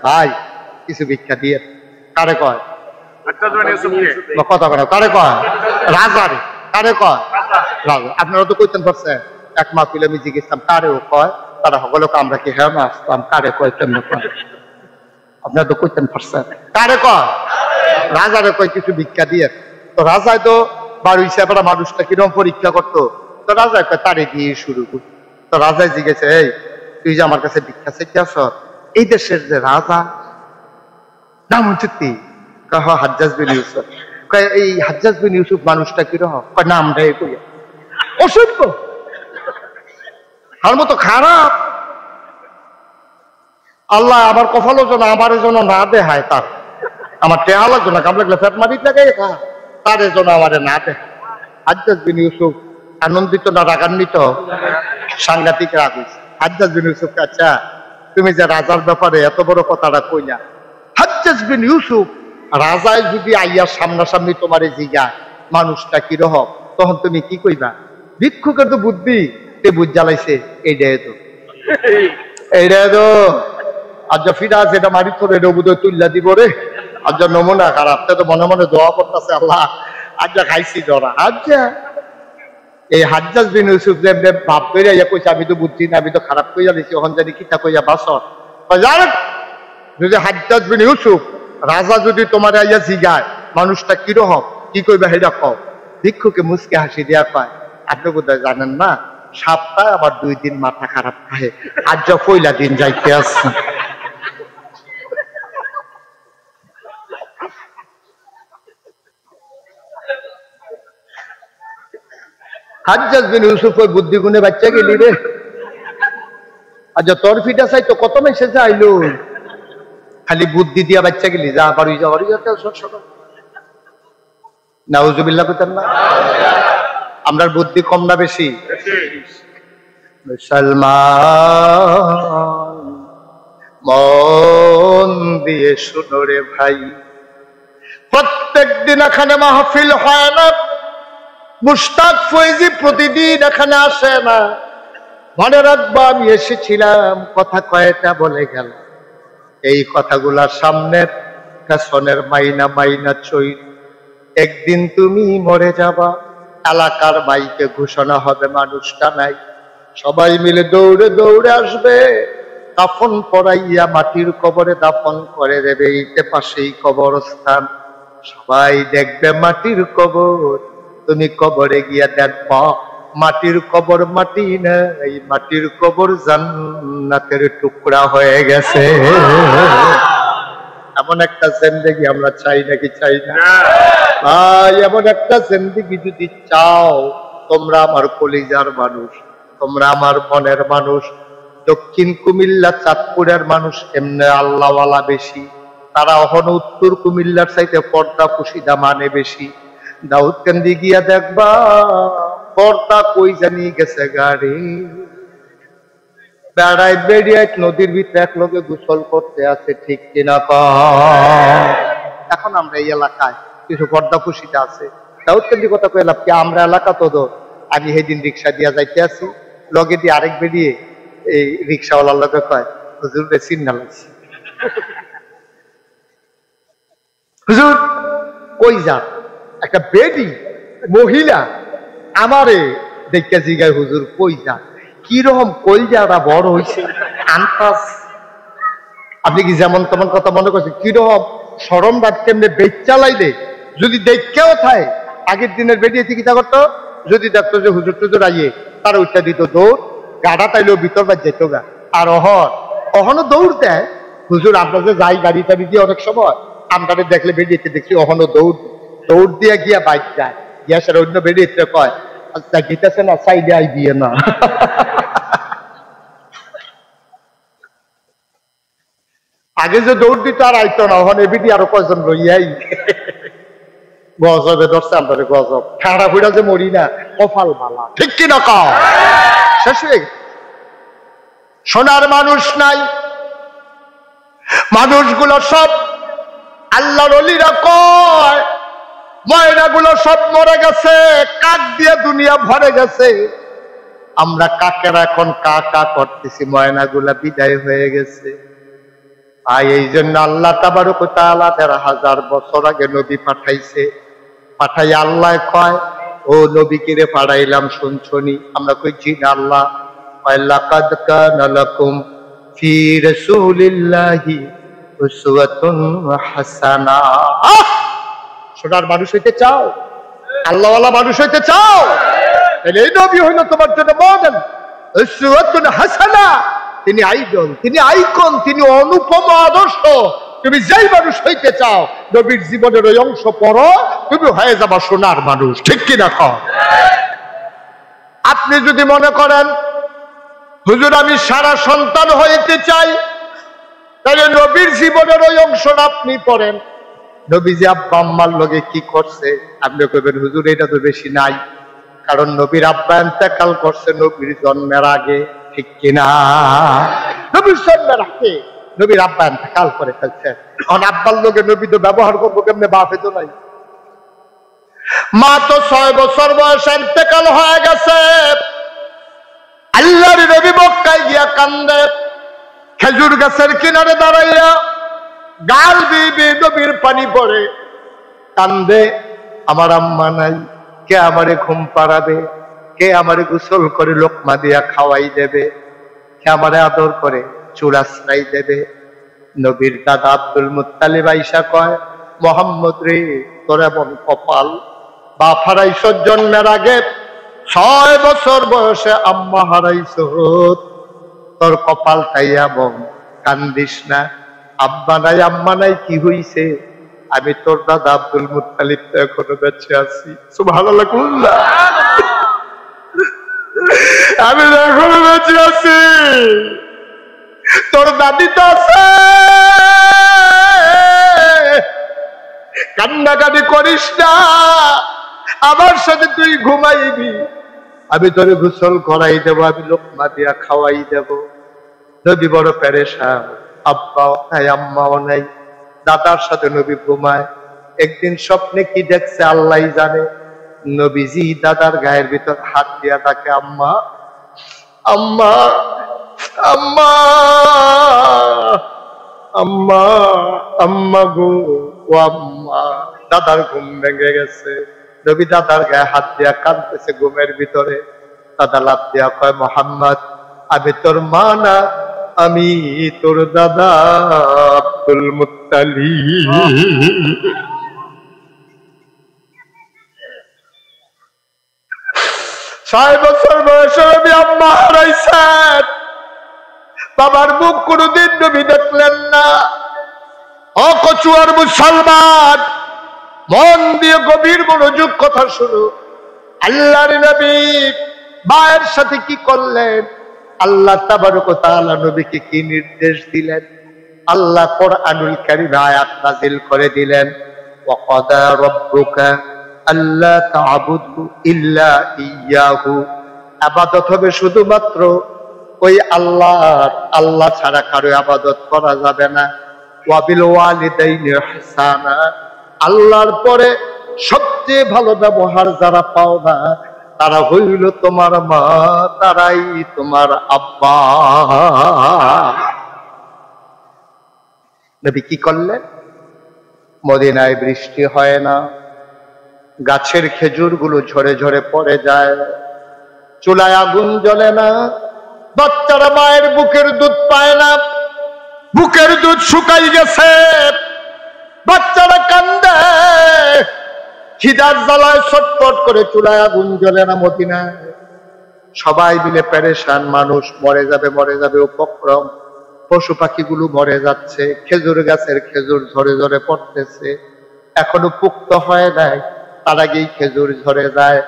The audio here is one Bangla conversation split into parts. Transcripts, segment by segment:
ভাই কিছু ভিক্ষা দিয়ে। কারে কয়? কথা কয় কারে কয়? রাজারে। কারে কয়? রাজা। আপনারা তো কইতেন পারছেন, এক মাহফিলে আমি জিজ্ঞেসাম কারেও কয়, তারা সকলকে আমরা কি হ্যাঁ আসতাম কারে কয় কেমন কয়, আপনারা তো কইতেন পারছেন। কারে কয়? রাজারে কয় কিছু ভিক্ষা দিয়ে। তো রাজায় তো বাড়ি হিসাবে মানুষটা কিরকম পরীক্ষা করতো, তো রাজায় কয় তারে দিয়ে শুরু করি। তো রাজায় জিজ্ঞেসে, এই তুই যে আমার কাছে ভিক্ষা চাইতে আস, এই দেশের যে রাজা নাম হচ্ছে কি? হাজ্জাজ বিন ইউসুফ। কয় এই হাজ্জাজ বিন ইউসুফ মানুষটা কিরকম? কয় নামটা কইয়া অসভ্য, তার মতো খারাপ। আল্লাহ আমার কপালও যেন আমার জন্য না দেখায়, তার আমার টেহা লাগতো না, কাম লাগলে ফেট মারি লাগে তার জন্য আমার না দেখায়। হাজ্জাজ বিন ইউসুফ আনন্দিত না রাগান্বিত? সাংঘাতিক রাগ হয়েছে। হাজ্জাজ বিন ইউসুফ, আচ্ছা তুমি যে রাজার ব্যাপারে এত বড় কথাটা কইলা, হাজ্জাজ বিন ইউসুফ রাজায় যদি আইয়ার সামনাসামনি তোমার জিগা মানুষটা কিরকম, তখন তুমি কি কইবা? ভিক্ষুকের তো বুদ্ধি তে বুঝ জ্বালাইছে, এইটাই তো এইটাই তো। আর যা ফিরা যেটা মারি তোর এটা বোধহয় তুল্লা দিব রে, আর যা নমুনা খারাপ, তো মনে মনে দোয়া করতেছে আল্লাহ আজ যা খাইছি ধরা। আচ্ছা এই হাজ্জাজ বিন ইউসুফ যে ভাব করে কইছে আমি তো বুঝছি না, আমি তো খারাপ কইয়া দিছি, ওখান জানি কিতা কইয়া বাসর। যদি হাজ্জাজ বিন ইউসুফ রাজা যদি তোমার আইয়া জিগায় মানুষটা কিরকম, কি কইবা সেটা কও। ভিক্ষুকে মুচকে হাসি দেয়া কয়, আপনি বোধহয় জানেন না, সপ্তাহে আবার 2 দিন মাথা খারাপ খায়, আজ যা পয়লা দিন যাইতে আসছে। হাজ্জাজ বিন ইউসুফ ওই বুদ্ধি গুণে বাচ্চা গেলি রে। আচ্ছা তোর ফিটা চাই তো কত মেসেজ আইলো, খালি বুদ্ধি দিয়া বাচ্চা গেলি, যা বাড়ি যা বাড়ি যাতে নাউজুবিল্লাহ কইতেন না। আমরার বুদ্ধি কম না বেশি? মুসলমান মন দিয়ে শুনো রে ভাই, প্রত্যেক দিন এখানে মাহফিল হয় না, মুশতাক ফৈজি প্রতিদিন এখানে আসে না। মনে রাখবো আমি এসেছিলাম, কথা কয়টা বলে গেল, এই কথাগুলা সামনের পেছনের মাইনা মাইনা চই। একদিন তুমি মরে যাবা, এলাকার মাইকে ঘোষণা হবে মানুষটা নাই, সবাই মিলে দৌড়ে দৌড়ে আসবে, দাফন পড়াইয়া মাটির কবরে দাফন করে দেবে। এইতে পাশেই কবরস্থান, সবাই দেখবে মাটির কবর, তুমি কবরে গিয়া দেখবা মাটির কবর মাটি নাই, মাটির কবর জান্নাতের টুকরা হয়ে গেছে। এমন একটা জিন্দেগি আমরা চাই নাকি চাই না? ভাই এমন একটা জিন্দেগি যদি চাও, তোমরা আমার কলিজার মানুষ, তোমরা আমার মনের মানুষ। দক্ষিণ কুমিল্লা চাঁদপুরের মানুষ এমনি আল্লাহওয়ালা বেশি, তারা এখন উত্তর কুমিল্লার চাইতে পর্দা পুশিদা মানে বেশি। দাউদকান্দি গিয়া দেখবা পর্দা কই জানি গেছে গাড়ি, বেড়ায় বেড়িয়ে নদীর ভিতরে এক লোকে গোসল করতে আছে, ঠিক কিনা কয়? এখন আমরা এই এলাকায় কিছু পর্দা পুশিদা আছে। দাউদকান্দি কথা কইলাম কি, আমরা এলাকা তো আমি সেদিন রিক্সা দিয়া যাইতে আছি, লগে দিয়ে আরেক বেরিয়ে এই রিক্সাওয়ালার লগে কয়, হুজুর বেশি না লাগছে। হুজুর কই যান? একটা বেডি মহিলা আমারে দেখে জিগায়, হুজুর কই যান? কিরকম কলজাটা বড় হইছে আন্তাজ। আপনি কি যেমন তেমন কথা মনে করছেন? কিরকম সরম বাদ কেমনে বেচ চালাইলে যদি দেখেও থাকে, আগের দিনের বেরিয়ে চিকিৎসা করতো, যদি দেখতো যে হুজুর টুজুর আইয়ে তার উঠা দিত দৌড়, গাড়া তাইলেও ভিতর বা যেত গা। আর অহনও দৌড় দেয়। হুজুর আমরা যে যাই গাড়ি টাড়ি দিয়ে অনেক সময় আমরা দেখলে বেরিয়েছে দেখছি অহনও দৌড় দিয়ে গিয়া বাইক যায়, গিয়া সেটা অন্য বেরিয়েছে কয়, আচ্ছা গীতাছে না সাইডে আই দিয়ে না। আগে যে দৌড় দিত আর আইতো না, ওখানে এবিটি আরো কয়জন রইয়াই গজবে ধরছে। আমরা গজব খাড়া ফুড়া যে মরি না, কপাল বালা, ঠিক কিনা কও? শেষ হয়ে গেছে। সোনার মানুষ নাই, মানুষগুলো সব আল্লাহর ওলিরা কয় ময়নাগুলো সব মরে গেছে, কাক দিয়ে দুনিয়া ভরে গেছে। আমরা কাকেরা এখন কা কা করতেছি, ময়নাগুলা বিদায় হয়ে গেছে। আর এই জন্য আল্লাহ তাবারক ওয়া তাআলা ১,৫০০ বছর আগে নবী পাঠাইছে। পাঠাই আল্লাহ কয়, ও নবীকে রে পাঠাইলাম শুনছনি? আমরা কই জি না আল্লাহ। কয় লাকাদ কানা লাকুম ফি রাসূলিল্লাহি উসওয়াতুন হাসানা। সোনার মানুষ হইতে চাও? আল্লাহওয়ালা মানুষ হইতে চাও? তাহলে এই নবী হইল তোমার জন্য মডেল, উসওয়াতুন হাসানা। তিনি আইডল, তিনি আইকন, তিনি অনুপম আদর্শ। তুমি যেই মানুষ হইতে চাও নবীর জীবনের ওই অংশ পড়ো, তুমি হয়ে যাবা সোনার মানুষ। ঠিক কিনা কও? আপনি যদি মনে করেন হুজুর আমি সারা সন্তান হইতে চাই, তাহলে নবীর জীবনের ওই অংশটা আপনি পড়েন। নবী যে আব্বা আম্মার লগে কি করছে আপনি কইবেন হুজুর এটা তো বেশি নাই, কারণ নবীর আব্বা ইন্তেকাল করছে নবীর জন্মের আগে। ঠিক কিনা? নবীর জন্মের আগে নবীর আব্বা ইন্তেকাল করে ফেলছে। এখন আব্বার লগে নবী তো ব্যবহার করবো কেমনে? বাপে তো নাই। মা তো ৬ বছর বয়সে ইন্তেকাল হয়ে গেছে। আল্লাহর নবী মক্কায় গিয়া কান্দে, খেজুর গাছের কিনারে দাঁড়াইয়া গাল বিবি নবীর পানি পড়ে কান্দে। আমার আম্মা নাই, কে আমারে ঘুম পাড়াবে? কে আমারে গোসল করে লোকমা দিয়া খাওয়াই দেবে? কে আমারে আদর করে চুল আশ্রাই দেবে? নবীর দাদা আব্দুল মুত্তালিব আইসা কয়, মোহাম্মদ রে তোর এমন কপাল, বাপ হারাইছ জন্মের আগে, ৬ বছর বয়সে আম্মা হারাইছ, তোর কপাল তাই এমন, কান্দিস না। আব্বা নাই আম্মা নাই কি হইছে? আমি তোর দাদা আব্দুল মুত্তালিব তো এখনো বেঁচে আছি। সুবহানাল্লাহ। আমি এখনো বেঁচে আছি, তোর দাদি তো আছে। কান্নাকাটি করিস না, আমার সাথে তুই ঘুমাইবি, আমি তোরে গোসল করাই দেব, আমি লোকমা দিয়া খাওয়াই দেব। নবী বড় পেরেশান, আব্বাও নাই আম্মাও নাই, দাদার সাথে নবী ঘুমায়। একদিন স্বপ্নে কি দেখছে আল্লাহ জানে। নবীজি দাদার গায়ের ভিতর হাত দিয়া তাকে আম্মা আম্মা আম্মা আম্মা আম্মা গো, ও আম্মা। দাদার ঘুম ভেঙে গেছে। নবী দাদার গায়ে হাত দিয়া কাঁদতেছে ঘুমের ভিতরে। দাদা লাফ দিয়া কয়, মোহাম্মদ আমি তোর মা না, আমি তোর দাদা আব্দুল মুত্তালিব। ৬ বছর বয়সে নবী আম্মা হারাইছেন। বাবার মুখ কোনদিন নবী দেখলেন না। অকচুয়ার মুসলমান, মন দিয়ে গভীর মনোযোগ কথা শুনো। আল্লাহর নবী মায়ের সাথে কি করলেন? আল্লাহ তাবারক ওয়া তাআলা নবীকে কি নির্দেশ দিলেন? আল্লাহ কোরআনুল কারীমে আয়াত নাযিল করে দিলেন, ওয়া ক্বাদা রাব্বুকা আল্লা তা'বুদু ইল্লা ইয়্যাহু। ইবাদত হবে শুধুমাত্র ওই আল্লাহর, আল্লাহ ছাড়া কারো ইবাদত করা যাবে না। ওয়া বিল ওয়ালিদাইনি ইহসানা, আল্লাহর পরে সবচেয়ে ভালো ব্যবহার যারা পাও না তারা হইল তোমার মা, তারাই তোমার আব্বা। নবী কি করলেন? মদিনায় বৃষ্টি হয় না, গাছের খেজুর গুলো ঝরে ঝরে পড়ে যায়, চুলায় আগুন জ্বলে না, বাচ্চারা মায়ের বুকের দুধ পায় না, বুকের দুধ শুকাই গেছে, বাচ্চারা কান্দে, খিদার জ্বালায় ছটফট করে, চুলায় আগুন জ্বলে না মদিনায়। সবাই মিলে পেরেশান, মানুষ মরে যাবে মরে যাবে উপক্রম, পশু পাখিগুলো মরে যাচ্ছে, খেজুর গাছের খেজুর ঝরে ঝরে পড়তেছে, এখনো পুক্ত হয় নাই, তার আগেই খেজুর ঝরে যায়।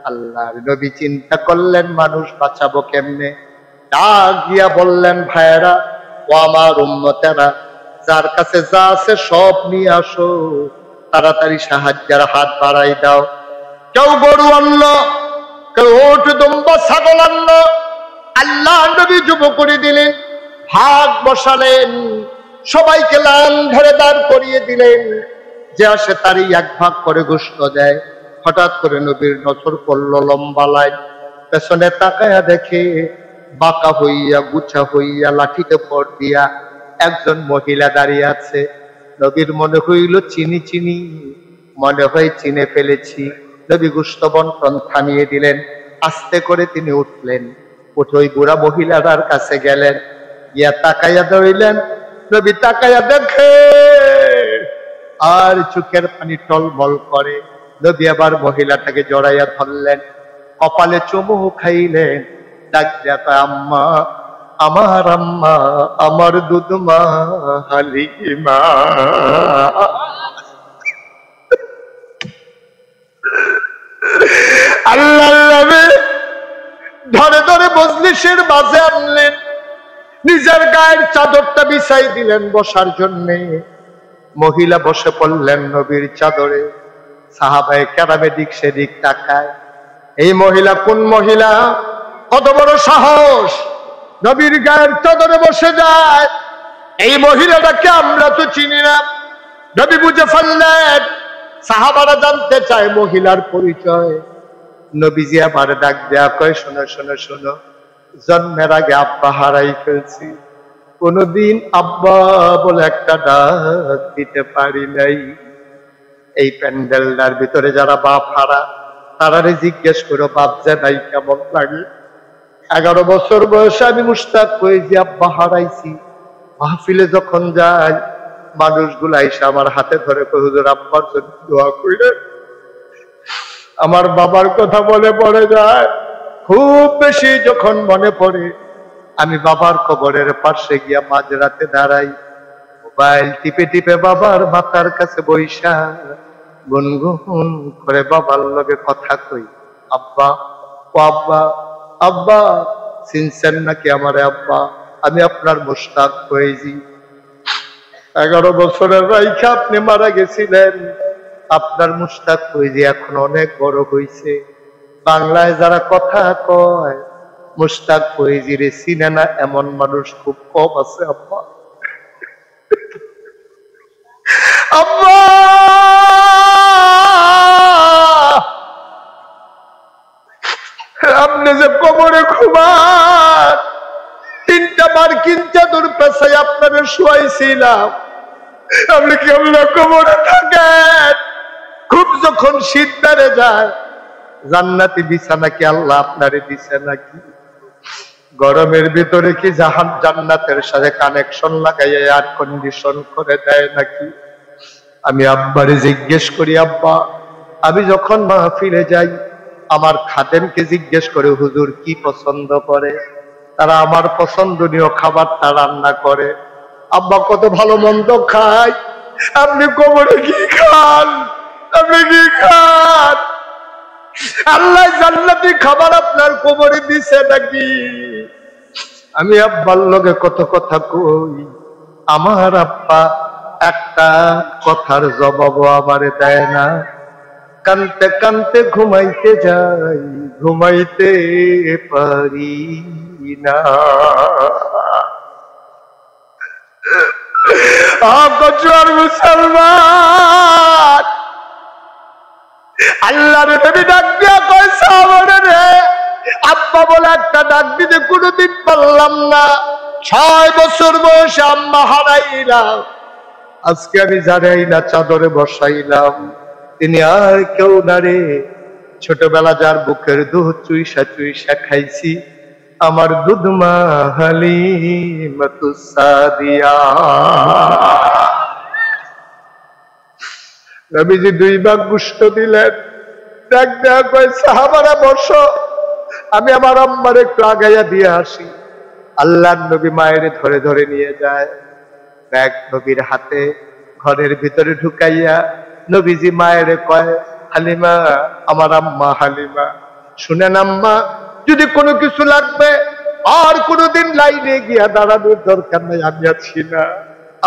আল্লাহর নবী চিন্তা করলেন মানুষ বাঁচাবো কেমনে। ডাক দিয়া বললেন, ভাইয়েরা ও আমার উম্মতেরা, যার কাছে যা আছে সব নিয়ে আসো, তাড়াতাড়ি সাহায্যের হাত বাড়াই দাও। কেউ গরু আনলো, কেউ ওট দুম্বা ছাগল আনলো। আল্লাহ নবী জুবো করে দিলেন, ভাগ বসালেন, সবাইকে লাইন ধরে দাঁড় করিয়ে দিলেন, যে আসে তারই 1 ভাগ করে গোশত দেয়। হঠাৎ করে নবীর নজর পড়ল লম্বা লাইন, পেছনে তাকায়া দেখে বাঁকা হইয়া গুছা হইয়া লাঠিতে ভর দিয়া একজন মহিলা দাঁড়িয়ে আছে। নবীর মনে হইল চিনি চিনি, মনে হয় চিনে ফেলেছি। নবী গোশত বন্টন থামিয়ে দিলেন। আস্তে করে তিনি উঠলেন, উঠে ওই বুড়া মহিলাটার কাছে গেলেন, গিয়া তাকাইয়া ধরিলেন। নবী তাকাইয়া দেখে আর চোখের পানি টলমল করে। নবী আবার মহিলাটাকে জড়াইয়া ধরলেন, কপালে চুমু খাইলেন, ডাক দিয়া কয়, আম্মা, আমার আম্মা, আমার দুধমা হালিমা। আল্লাহ নবী ধরে ধরে মজলিসের মাঝে আনলেন, নিজের গায়ের চাদরটা বিছাই দিলেন বসার জন্যে। মহিলা বসে পড়লেন নবীর চাদরে। সাহাবায়ে কেরামে দিক সেদিক তাকায়, এই মহিলা কোন মহিলা? কত বড় সাহস, নবীর গায়ের চাদরে বসে যায়। এই মহিলাটাকে আমরা তো চিনি না। নবী বুঝে ফেললেন। সাহাবারা জানতে চায় মহিলার পরিচয়। নবীজি আবার ডাক দেয়া কয়, শোনো শোনো শোনো, জন্মের আগে আব্বা হারাই ফেলছি, কোনদিন আব্বা বলে একটা ডাক দিতে পারি নাই। এই প্যান্ডেলটার ভিতরে যারা বাপ হারা, তারারে জিজ্ঞেস করো বাপ যে নাই কেমন লাগে। 11 বছর বয়সে আমি মুশতাক হয়ে যে আব্বা হারাইছি। মাহফিলে যখন যাই, মানুষগুলা এসে আমার হাতে ধরে কই, হুজুর আব্বার জন্য দোয়া কইরে। আমার বাবার কথা মনে পড়ে যায়। খুব বেশি যখন মনে পড়ে, আমি বাবার কবরের পাশে গিয়া মাঝরাতে দাঁড়াই, মোবাইল টিপে টিপে বাবার মাথার কাছে বইসা গুনগুন করে বাবার লগে কথা কই, আব্বা, ও আব্বা, আব্বা চিনছেন নাকি আমারে আব্বা? আমি আপনার মুশতাক হয়েছি। 11 বছরের রাইখা আপনি মারা গেছিলেন, আপনার মুশতাক হয়েছি এখন অনেক বড় হইছে। বাংলায় যারা কথা কয় মুশতাক ফয়েজিরে চিনে না এমন মানুষ খুব কম আছে আব্বা। আব্বা আপনি যে কবরে ঘুমান, 3টা মার্কিন চাদর পেছাই আপনারা শুয়াইছিলাম, আপনি কেমন কবরে থাকেন? খুব যখন শীত বেড়ে যায়, জান্নাতি বিছানা কি আল্লাহ আপনারে দিছে নাকি? গরমের ভিতরে কি জান্নাতের সাথে কানেকশন লাগাইয়া এয়ার কন্ডিশন করে দেয় নাকি? আমি আব্বারে জিজ্ঞেস করি, আব্বা আমি যখন মাহফিলে যাই, আমার খাদেমকে জিজ্ঞেস করে হুজুর কি পছন্দ করে, তারা আমার পছন্দনীয় খাবারটা রান্না করে। আব্বা কত ভালো মন্দ খায়, আপনি কবরে কি খান? আপনি কি খান? আল্লাহ জান্নাতি খাবার আপনার কবরে দিছে নাকি? আমি আব্বার লগে কত কথা কই, আমার আব্বা একটা কথার জবাবও আমারে দেয় না। কানতে কানতে ঘুমাইতে যাই, ঘুমাইতে পারি না। কচুয়ার মুসলমান, আল্লাহর নবী ডাক দিয়া কয়, সাহাবারে রে, আব্বা বলে একটা ডাক দিতে কোনোদিন পারলাম না। 6 বছর বয়সে আম্মা হারাইলাম, আজকে আমি জানাই না চাদরে বসাইলাম, তিনি আর কেউ না রে। ছোটবেলা যার বুকের দুধ চুইসা চুইসা খাইছি, আমার দুধমা হালিমাতুস সাদিয়া। নবীজি 2 ভাগ গোশত দিলেন, ডাক দেয়া কয়, সাহাবারা বসো, আমি আমার আম্মার একটু আগাইয়া দিয়ে আসি। আল্লাহর নবী মায়ের ধরে ধরে নিয়ে যায়, ব্যাগ নবীর হাতে ঘরের ভিতরে ঢুকাইয়া নবীজি মায়ের কয়, হালিমা, আমার আম্মা হালিমা, শুনেন আম্মা, যদি কোনো কিছু লাগবে আর কোনোদিন লাইনে গিয়া দাঁড়ানোর দরকার নাই, আমি আছি না,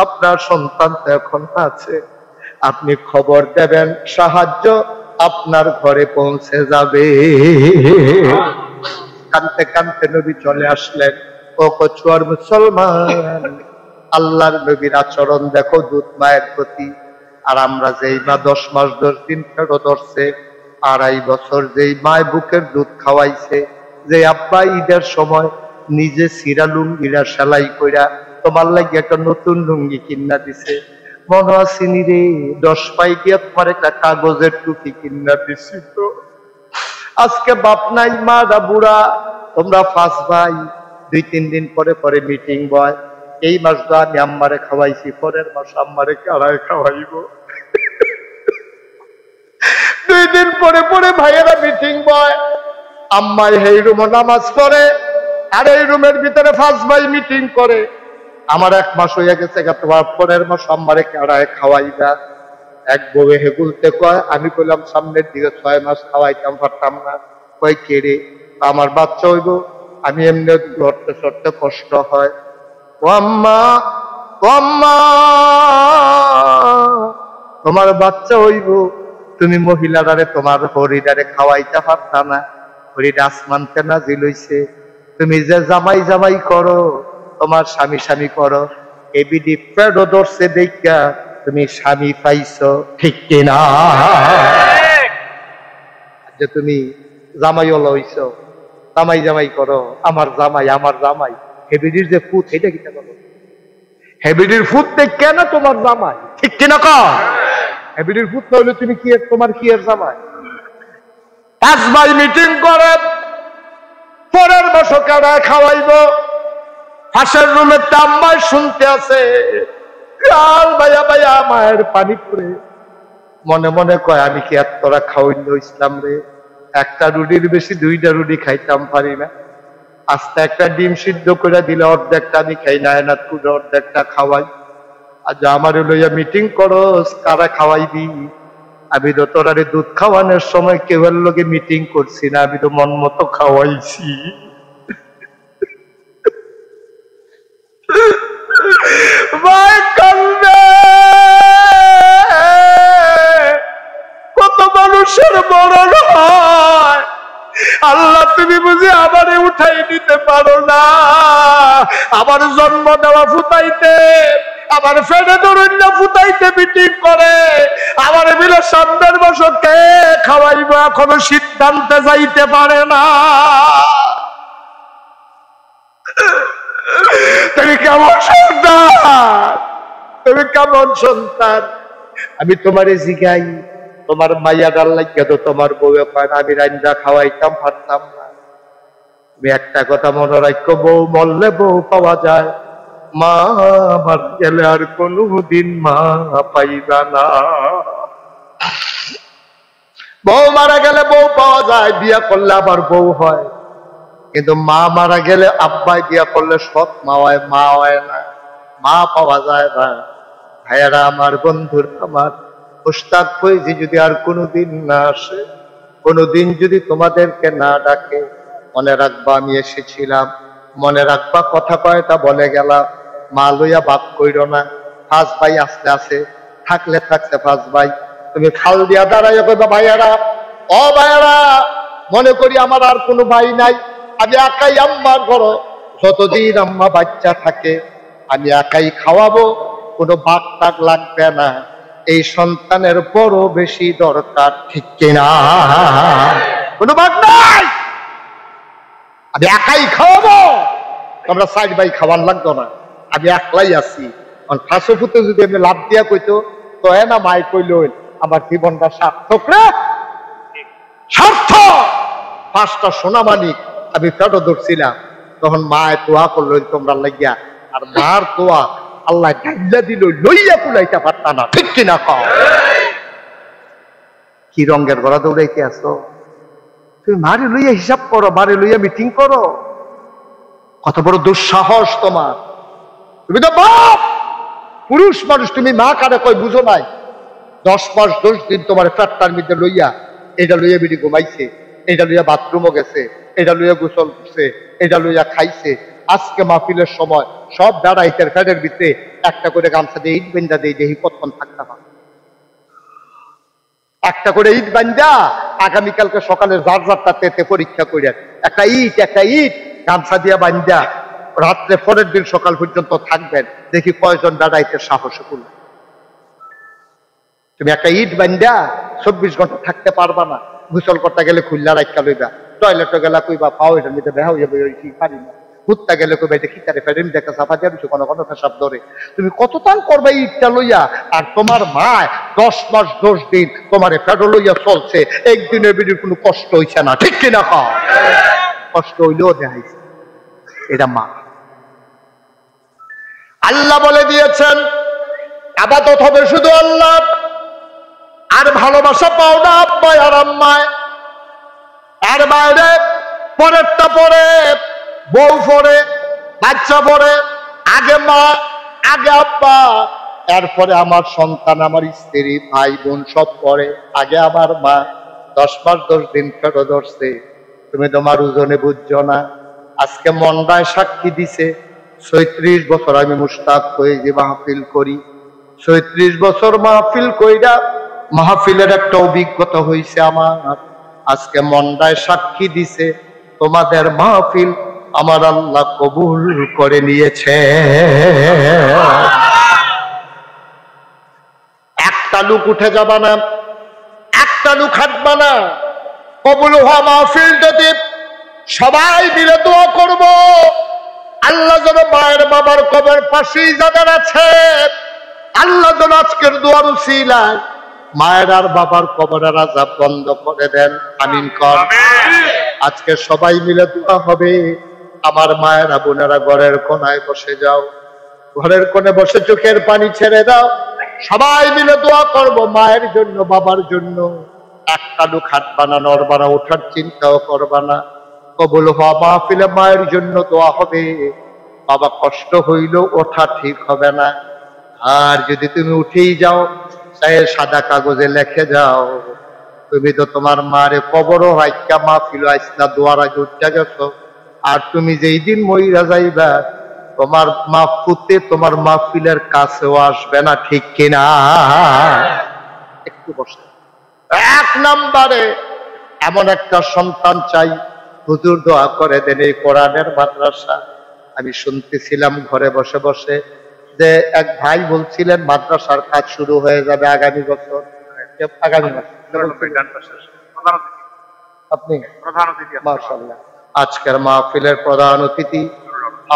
আপনার সন্তান তো এখন আছে, আপনি খবর দেবেন, সাহায্য আপনার ঘরে পৌঁছে যাবে। কানতে কানতে নবী চলে আসলেন। ও কচুয়ার মুসলমান, আল্লাহর নবীর আচরণ দেখো দুধ মায়ের প্রতি। আর আমরা যেই মা 10 মাস 10 দিন ফেরো ধরছে, 2.5 বছর যেই মায় বুকের দুধ খাওয়াইছে, যে আব্বা ঈদের সময় নিজে সিরা লুঙ্গিরা সেলাই কইরা তোমার লাগে একটা নতুন লুঙ্গি কিনা দিছে, মনে আসেনি রে 10 পাই দিয়ে তোমার একটা কাগজের টুপি কিনা দিছি। তো আজকে বাপ নাই মারা বুড়া, তোমরা 5 ভাই, 2-3 দিন পরে পরে মিটিং বয়। এই মাস তো আমি আম্মারে খাওয়াইছি, পরের মাস আম্মারে কারায় খাওয়াইব। 2 দিন পরে পরে ভাইয়েরা মিটিং বয়, আম্মাই এই রুমে নামাজ পড়ে, আর এই রুমের ভিতরে 5 ভাই মিটিং করে। আমার 1 মাস হয়ে গেছে, তোমার পরের মাস আম্মারে কারায় খাওয়াইবা। এক বউয়ে হেগুলতে কয়, আমি কইলাম সামনের দিকে 6 মাস খাওয়াইতাম পারতাম না। কয় কে রে? আমার বাচ্চা হইব, আমি এমনি লড়তে চড়তে কষ্ট হয়। ও আম্মা, ও আম্মা, তোমার বাচ্চা হইব, তুমি মহিলারে তোমার হরিদারে খাওয়াইতে পারতা না? হরিদ আসমানতে নাজিল হইছে, তুমি যে জামাই জামাই করো, তোমার স্বামী স্বামী করো, এবিডি পেডো ধরছে দেখা তুমি স্বামী পাইছো, ঠিক কিনা? যে তুমি জামাই ওলা হইছো, জামাই জামাই করো, আমার জামাই আমার জামাই, হেবিডির যে ফুট এটা কিনা বলো? হেবিডির ফুট কেন তোমার জামাই, ঠিক কিনা? হেবিডির ফুট না হইলে তুমি কি তোমার কি এর জামাই? 5 ভাই মিটিং করে, পরের মাসে কারায় খাওয়াইব। পাশের রুমের আম্মাই শুনতে আছে, কাল ভাইয়া ভাইয়া মায়ের পানি পড়ে মনে মনে কয়, আমি কি আর তোরা খাওয়াইল ইসলাম রে? একটা রুটির বেশি 2টা রুটি খাইতাম পারি না। আস্তে একটা ডিম সিদ্ধ করে দিলে অর্ধেকটা আমি খাই না, এনাথ করে অর্ধেকটা খাওয়াই। আজ আমার লইয়া মিটিং করো, কারা খাওয়াইবি? আমি তো তোরারে দুধ খাওয়ানোর সময় কেউ লোকে মিটিং করছি না, আমি তো মন মতো খাওয়াইছি। ভাই কান্দে, কত মানুষের মরণ হয়, আল্লাহ তুমি বুঝি আমারে উঠাই নিতে পারো না? আমার জন্ম দেওয়া ফুটাইতে, আমার ফেটে ধরুন ফুটাইতে মিটিং করে, আমার মিলে সামনের বছর কে খাওয়াইব এখনো সিদ্ধান্তে যাইতে পারে না। তুমি কেমন সন্তান, তুমি কেমন সন্তান? আমি তোমারে জিগাই, তোমার মাইয়া ডাল লাগিয়া তো তোমার বউয়ে পায় আমি রান্না খাওয়াইতাম পারতাম না। তুমি একটা কথা মনে রাখো, বউ মরলে বউ পাওয়া যায়, মা মারা গেলে আর কোনদিন মা পাইবা না। বউ মারা গেলে বউ পাওয়া যায়, বিয়া করলে আবার বউ হয়, কিন্তু মা মারা গেলে আব্বাই বিয়া করলে সৎ মা হয়, মা হয় না, মা পাওয়া যায় না। ভাইয়ারা আমার, বন্ধুর আমার, উস্তাদ ফৈজি যদি আর কোনোদিন না আসে, কোনোদিন যদি তোমাদেরকে না ডাকে, মনে রাখবা আমি এসেছিলাম, মনে রাখবা কথা কয়টা বলে গেলাম, মা লইয়া বাপ কইর না। 5 ভাই আসতে আসে, থাকলে থাকছে 5 ভাই, তুমি খাল দিয়া দাঁড়াইয়া কইবা, ভাইয়ারা ও ভাইয়ারা, মনে করি আমার আর কোনো ভাই নাই, আমি একাই আম্মার ঘর, যতদিন আম্মা বাচ্চা থাকে আমি একাই খাওয়াবো, কোনো বাঘ টাক লাগবে না, এই সন্তানের বড় বেশি দরকার, ঠিক কিনা? কোনো বাঘ নাই, আমি একাই খাওয়াবো, তোমরা 4 ভাই খাওয়ান লাগতো না, আমি একলাই আছি। ফাঁসো ফুটে যদি আমি লাভ দিয়া কইতো তো না, মাই কইল আমার জীবনটা সার্থক রে, সার্থক। 5টা সোনা মানিক আমি পেটো ধরছিলাম, তখন মায় তোয়া করলো তোমরা লাগিয়া, আর মার তোয়া আল্লাহ ঢাইলা দিল, লইয়া কুলাইতে পারতা না, ঠিক কিনা? কি রঙের গড়া দৌড়াইতে আসো? তুমি মারে লইয়া হিসাব করো, মারে লইয়া মিটিং করো, কত বড় দুঃসাহস তোমার! তুমি তো বাপ, পুরুষ মানুষ, তুমি মা কারে কই বুঝো নাই? 10 মাস 10 দিন তোমার ফ্যাটটার মধ্যে লইয়া, এটা লইয়া বিড়ি ঘুমাইছে, এটা লইয়া বাথরুমও গেছে, এটা লইয়া গোসল করছে, এটা লইয়া খাইছে। আজকে মাহফিলের সময় সব বেড়াইতের ফ্যাটের ভিতরে একটা করে গামছা দিয়ে ইট বেন্দা দিয়ে দেখি কতক্ষণ থাকতে পারে, একটা করে ইট বান্ধা আগামীকালকে সকালে যার যারটা তেতে পরীক্ষা করে একটা ইট গামছা দিয়া বান্ধা রাত্রে পরের দিন সকাল পর্যন্ত থাকবেন, দেখি কয়জন বেড়াইতে সাহসে করল। তুমি একটা ইট বান্ধা 24 ঘন্টা থাকতে পারবা না, গোসল করতে গেলে খুললা রাখা লইবা, টয়লেটে গেলা কইবা পাও এটার মধ্যে বেহা হইয়া পারি না, হুত্তা গেলে কই এটা কি তারে ফেরেন দেখা সাফা যাবে কোনো কোনো পেশাব ধরে তুমি কত তান করবে ইটটা লইয়া আর তোমার মা 10 মাস 10 দিন তোমারে ফেডো লইয়া চলছে একদিনের বিড়ির কোনো কষ্ট হইছে না ঠিক কিনা কও কষ্ট হইলেও দেখাইছে এটা মা আল্লাহ বলে দিয়েছেন ইবাদত হবে শুধু আল্লাহ আর ভালোবাসা পাও না আব্বা আর আম্মায় এর বাইরে পরেরটা পরে বউ পরে বাচ্চা পরে আগে মা আগে আব্বা এরপরে আমার সন্তান আমার স্ত্রী ভাই বোন সব পরে আগে আমার মা 10 মাস 10 দিন ফেরত ধরছে তুমি তোমার ওজনে বুঝছো না আজকে মন্ডায় সাক্ষী দিছে 36 বছর আমি মুস্তাক হয়ে যে মাহফিল করি 36 বছর মাহফিল কইরা মাহফিলের একটা অভিজ্ঞতা হয়েছে আমার আজকে মন্ডায় সাক্ষী দিছে তোমাদের মাহফিল আমার আল্লাহ কবুল করে নিয়েছে একটা লোক উঠে যাবা না একটা লোক হাঁটবা না কবুল হওয়া মাহফিল যদি সবাই মিলে দোয়া করব আল্লাহ যেন মায়ের বাবার কবর পাশেই যাদের আছে আল্লাহ যেন আজকের দোয়ার উসিলায় মায়ের আর বাবার কবরের আযাব বন্ধ করে দেন আমিন কর আজকে সবাই মিলে দোয়া হবে আমার মায়েরা বোনেরা ঘরের কোনায় বসে যাও ঘরের কোণে বসে চোখের পানি ছেড়ে দাও সবাই মিলে দোয়া করব মায়ের জন্য বাবার জন্য একটা লোক হাত বানানো নড়বানা ওঠার চিন্তাও করবা না কবুল হওয়া মাহফিলে মায়ের জন্য দোয়া হবে বাবা কষ্ট হইলেও ওঠা ঠিক হবে না আর যদি তুমি উঠেই যাও চাই সাদা কাগজে লিখে যাও তুমি তো তোমার মারে কবরও রাইকা মাহফিল আইসলা দোয়ার আগে উঠতে গেছো আর তুমি যেই দিন মইরা যাইবা তোমার মাহফুতে তোমার মাহফিলের কাছেও আসবে না ঠিক কিনা একটু বসে এক নম্বরে এমন একটা সন্তান চাই হুজুর দোয়া করে দেন এই কোরআনের মাদ্রাসা আমি শুনতেছিলাম ঘরে বসে বসে যে এক ভাই বলছিলেন মাদ্রাসার কাজ শুরু হয়ে যাবে আগামী বছর আগামী মাস আপনি মাশাআল্লাহ আজকের মাহফিলের প্রধান অতিথি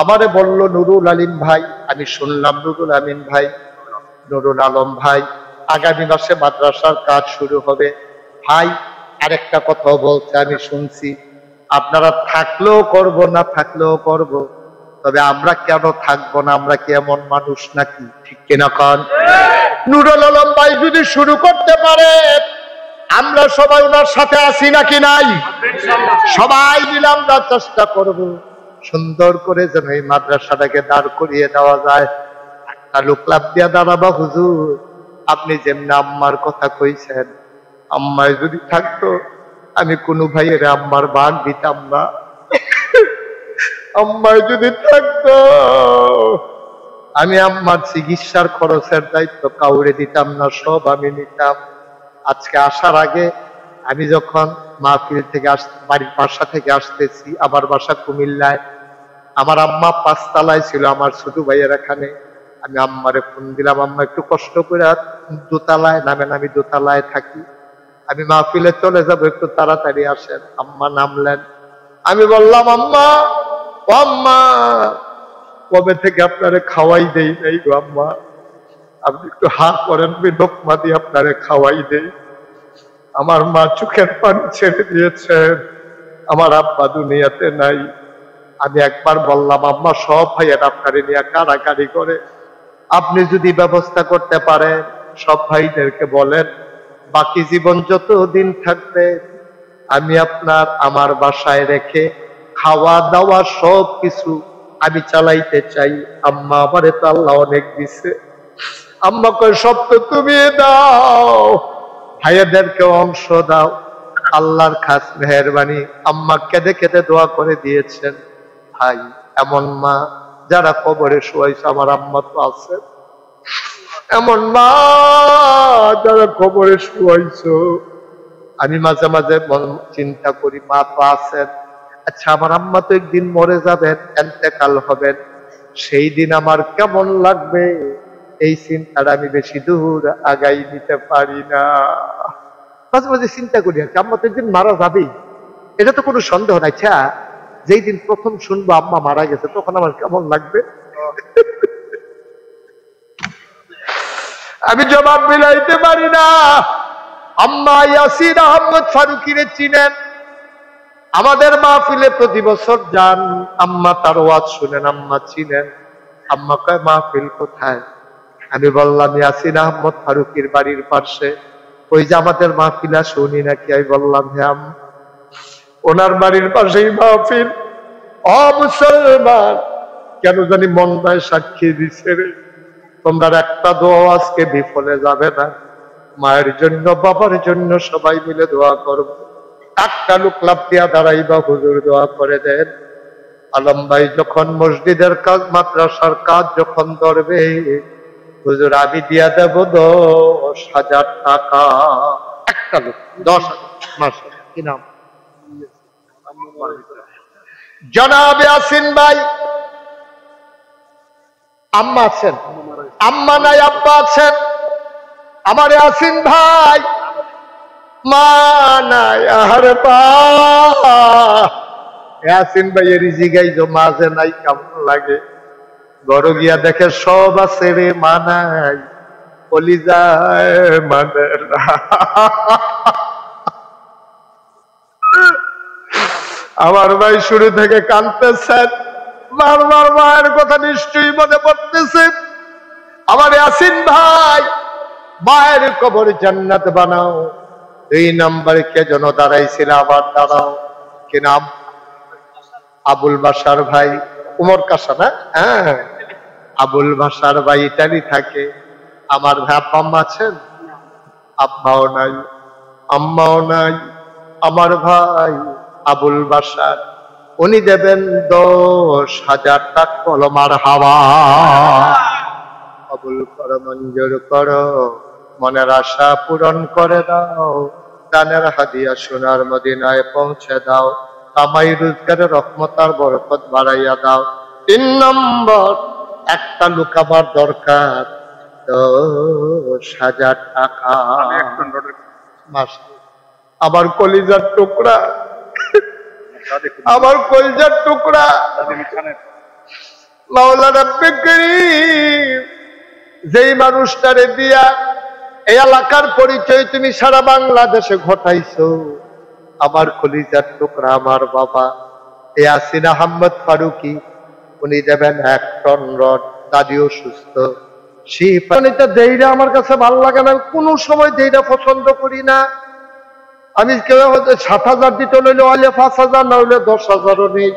আমারে বলল নুরুল আলিম ভাই আমি শুনলাম নুরুল আমিন ভাই নুরুল আলম ভাই আগামী মাসে মাদ্রাসার কাজ শুরু হবে ভাই আরেকটা কথা বলছে আমি শুনছি আপনারা থাকলেও করব না থাকলেও করব তবে আমরা কেন থাকবো না আমরা কি এমন মানুষ নাকি ঠিক কিনা কন নুরুল আলম ভাই যদি শুরু করতে পারে আমরা সবাই ওনার সাথে আছি নাকি নাই সবাই মিলে আমরা চেষ্টা করব সুন্দর করে যেন এই মাদ্রাসাটাকে দাঁড় করিয়ে দেওয়া যায় একটা লোক লাভ দিয়া দাঁড়াবা হুজুর আপনি যেমনি আম্মার কথা কইছেন আম্মায় যদি থাকতো আমি কোনো ভাইয়ের আম্মার ভাগ দিতাম না আম্মায় যদি থাকতো আমি আম্মার চিকিৎসার খরচের দায়িত্ব কাউরে দিতাম না সব আমি নিতাম আজকে আসার আগে আমি যখন মাহফিল থেকে বাড়ির বাসা থেকে আসতেছি আমার বাসা কুমিল্লায় আমার আম্মা 5 তলায় ছিল আমার ছোট ভাইয়ের এখানে আমি আম্মারে ফোন দিলাম আম্মা একটু কষ্ট করে দোতলায় নামেন আমি দোতলায় থাকি আমি মাহফিলে চলে যাব একটু তাড়াতাড়ি আসেন আম্মা নামলেন আমি বললাম আম্মা ও আম্মা কবে থেকে আপনারে খাওয়াই দেই নাই গো আম্মা আপনি একটু হাত করেন লোকমা দিয়ে আপনারে খাওয়াই দেই আমার মা চোখের পানি ছেড়ে দিয়েছেন আমার আব্বা দুনিয়াতে নাই আমি একবার বললাম আম্মা সব ভাইয়ের আপনারে নিয়ে কারাকারি করে আপনি যদি ব্যবস্থা করতে পারেন সব ভাইদেরকে বলেন বাকি জীবন যত দিন থাকবে আমি আপনার আমার বাসায় রেখে খাওয়া দাওয়া সব কিছু আমি চালাইতে চাই আম্মা আমারে তো আল্লাহ অনেক দিছে আম্মা কয় সব তো তুমি দাও ভাইয়াদেরকে অংশ দাও আল্লাহর খাস মেহেরবানি আম্মা কেঁদে কেঁদে দোয়া করে দিয়েছেন ভাই এমন মা যারা কবরে শুয়াইছে আমার আম্মা তো আছে এমন মা যারা কবরে শুয়াইছো আমি মাঝে মাঝে চিন্তা করি মা তো আছেন আচ্ছা আমার আম্মা তো একদিন মরে যাবেন এন্তেকাল হবেন সেই দিন আমার কেমন লাগবে এই চিন্তাটা আমি বেশি দূর আগাই নিতে পারি না মাঝে মাঝে চিন্তা করি আর কি আম্মা তো একদিন মারা যাবেই এটা তো কোনো সন্দেহ নাই আচ্ছা যেই দিন প্রথম শুনবো আম্মা মারা গেছে তখন আমার কেমন লাগবে? আমি জবাব মিলাইতে পারি না। আম্মা ইয়াসিন আহমদ ফারুকীরে চিনেন, আমাদের মাহফিলে প্রতি বছর যান, আম্মা তার ওয়াজ শুনেন, আম্মা চিনেন। আম্মা কয় মাহফিল কোথায়? আমি বললাম ইয়াসিন আহমদ ফারুকীর বাড়ির পাশে। ওই যে আমাদের মাহফিল শুনি নাকি? আমি বললাম হ্যাঁ, ওনার বাড়ির পাশেই মাহফিল। ও মুসলমান, কেন জানি মনটায় সাক্ষী দিছে রে, তোমরা একটা দোয়া আজকে বিফলে যাবে না। মায়ের জন্য বাবার জন্য সবাই মিলে দোয়া করব। একটা লোক লাভ দিয়া দাঁড়াইবা, হুজুর দোয়া করে দেন। আলম ভাই যখন মসজিদের কাজ, মাদ্রাসার কাজ যখন ধরবে, হুজুর আমি দিয়া দেব 10,000 টাকা। একটা লোক 10,000। মাসে কি নাম? জনাব ইয়াসিন ভাই। আম্মা আছেন? আম্মা নাই, আব্বা আছেন। আমার ইয়াসিন ভাই মা নাই। আরে বা ইয়াসিন ভাইয়ের জিগাই যে মাঝে নাই, কেমন লাগে? ঘর গিয়া দেখে সব আছে রে, মা নাই, কলিজায় মানে না। আমার ভাই শুরু থেকে কাঁদতেছেন, বারবার মায়ের কথা নিশ্চয়ই মনে পড়তেছে। আমার ইয়াসিন ভাই, মায়ের কবর জান্নাত বানাও। 2 নম্বরে কে যেন দাঁড়াইছিল, আবার দাঁড়াও। কি নাম? আবুল বাসার ভাই, উমর কাসা না? হ্যাঁ, আবুল বাসার ভাই ইটালি থাকে। আমার ভাই আব্বা আম্মা আছেন? আব্বাও নাই, আম্মাও নাই। আমার ভাই আবুল বাসার, উনি দেবেন 10,000 টাকা। কলমার হাওয়া কবুল করো, মঞ্জুর করো, মনের আশা পূরণ করে দাও। দানের হাদিয়া সোনার মদিনায় পৌঁছে দাও। কামাই রোজগারের রহমত আর বরকত বাড়াইয়া দাও। 3 নম্বর, একটা লোক আমার দরকার, 10,000 টাকা। আমার কলিজার টুকরা, আমার কলিজার টুকরা মাওলা রাব্বে করিম, যেই মানুষটারে দিয়া এই এলাকার পরিচয় তুমি সারা বাংলাদেশে ঘটাইছো, আমার কলিজার টুকরা, আমার বাবা ইয়াসিন আহমদ ফারুকী, উনি দেবেন 1 টন রড। দাদিও সুস্থ, শিফানিটা দেইরা আমার কাছে ভালো লাগে না, কোনো সময় দেইরা পছন্দ করি না। আমি কেউ 7,000 দিতে হইলে 5,000, না হইলে 10,000ও নেই।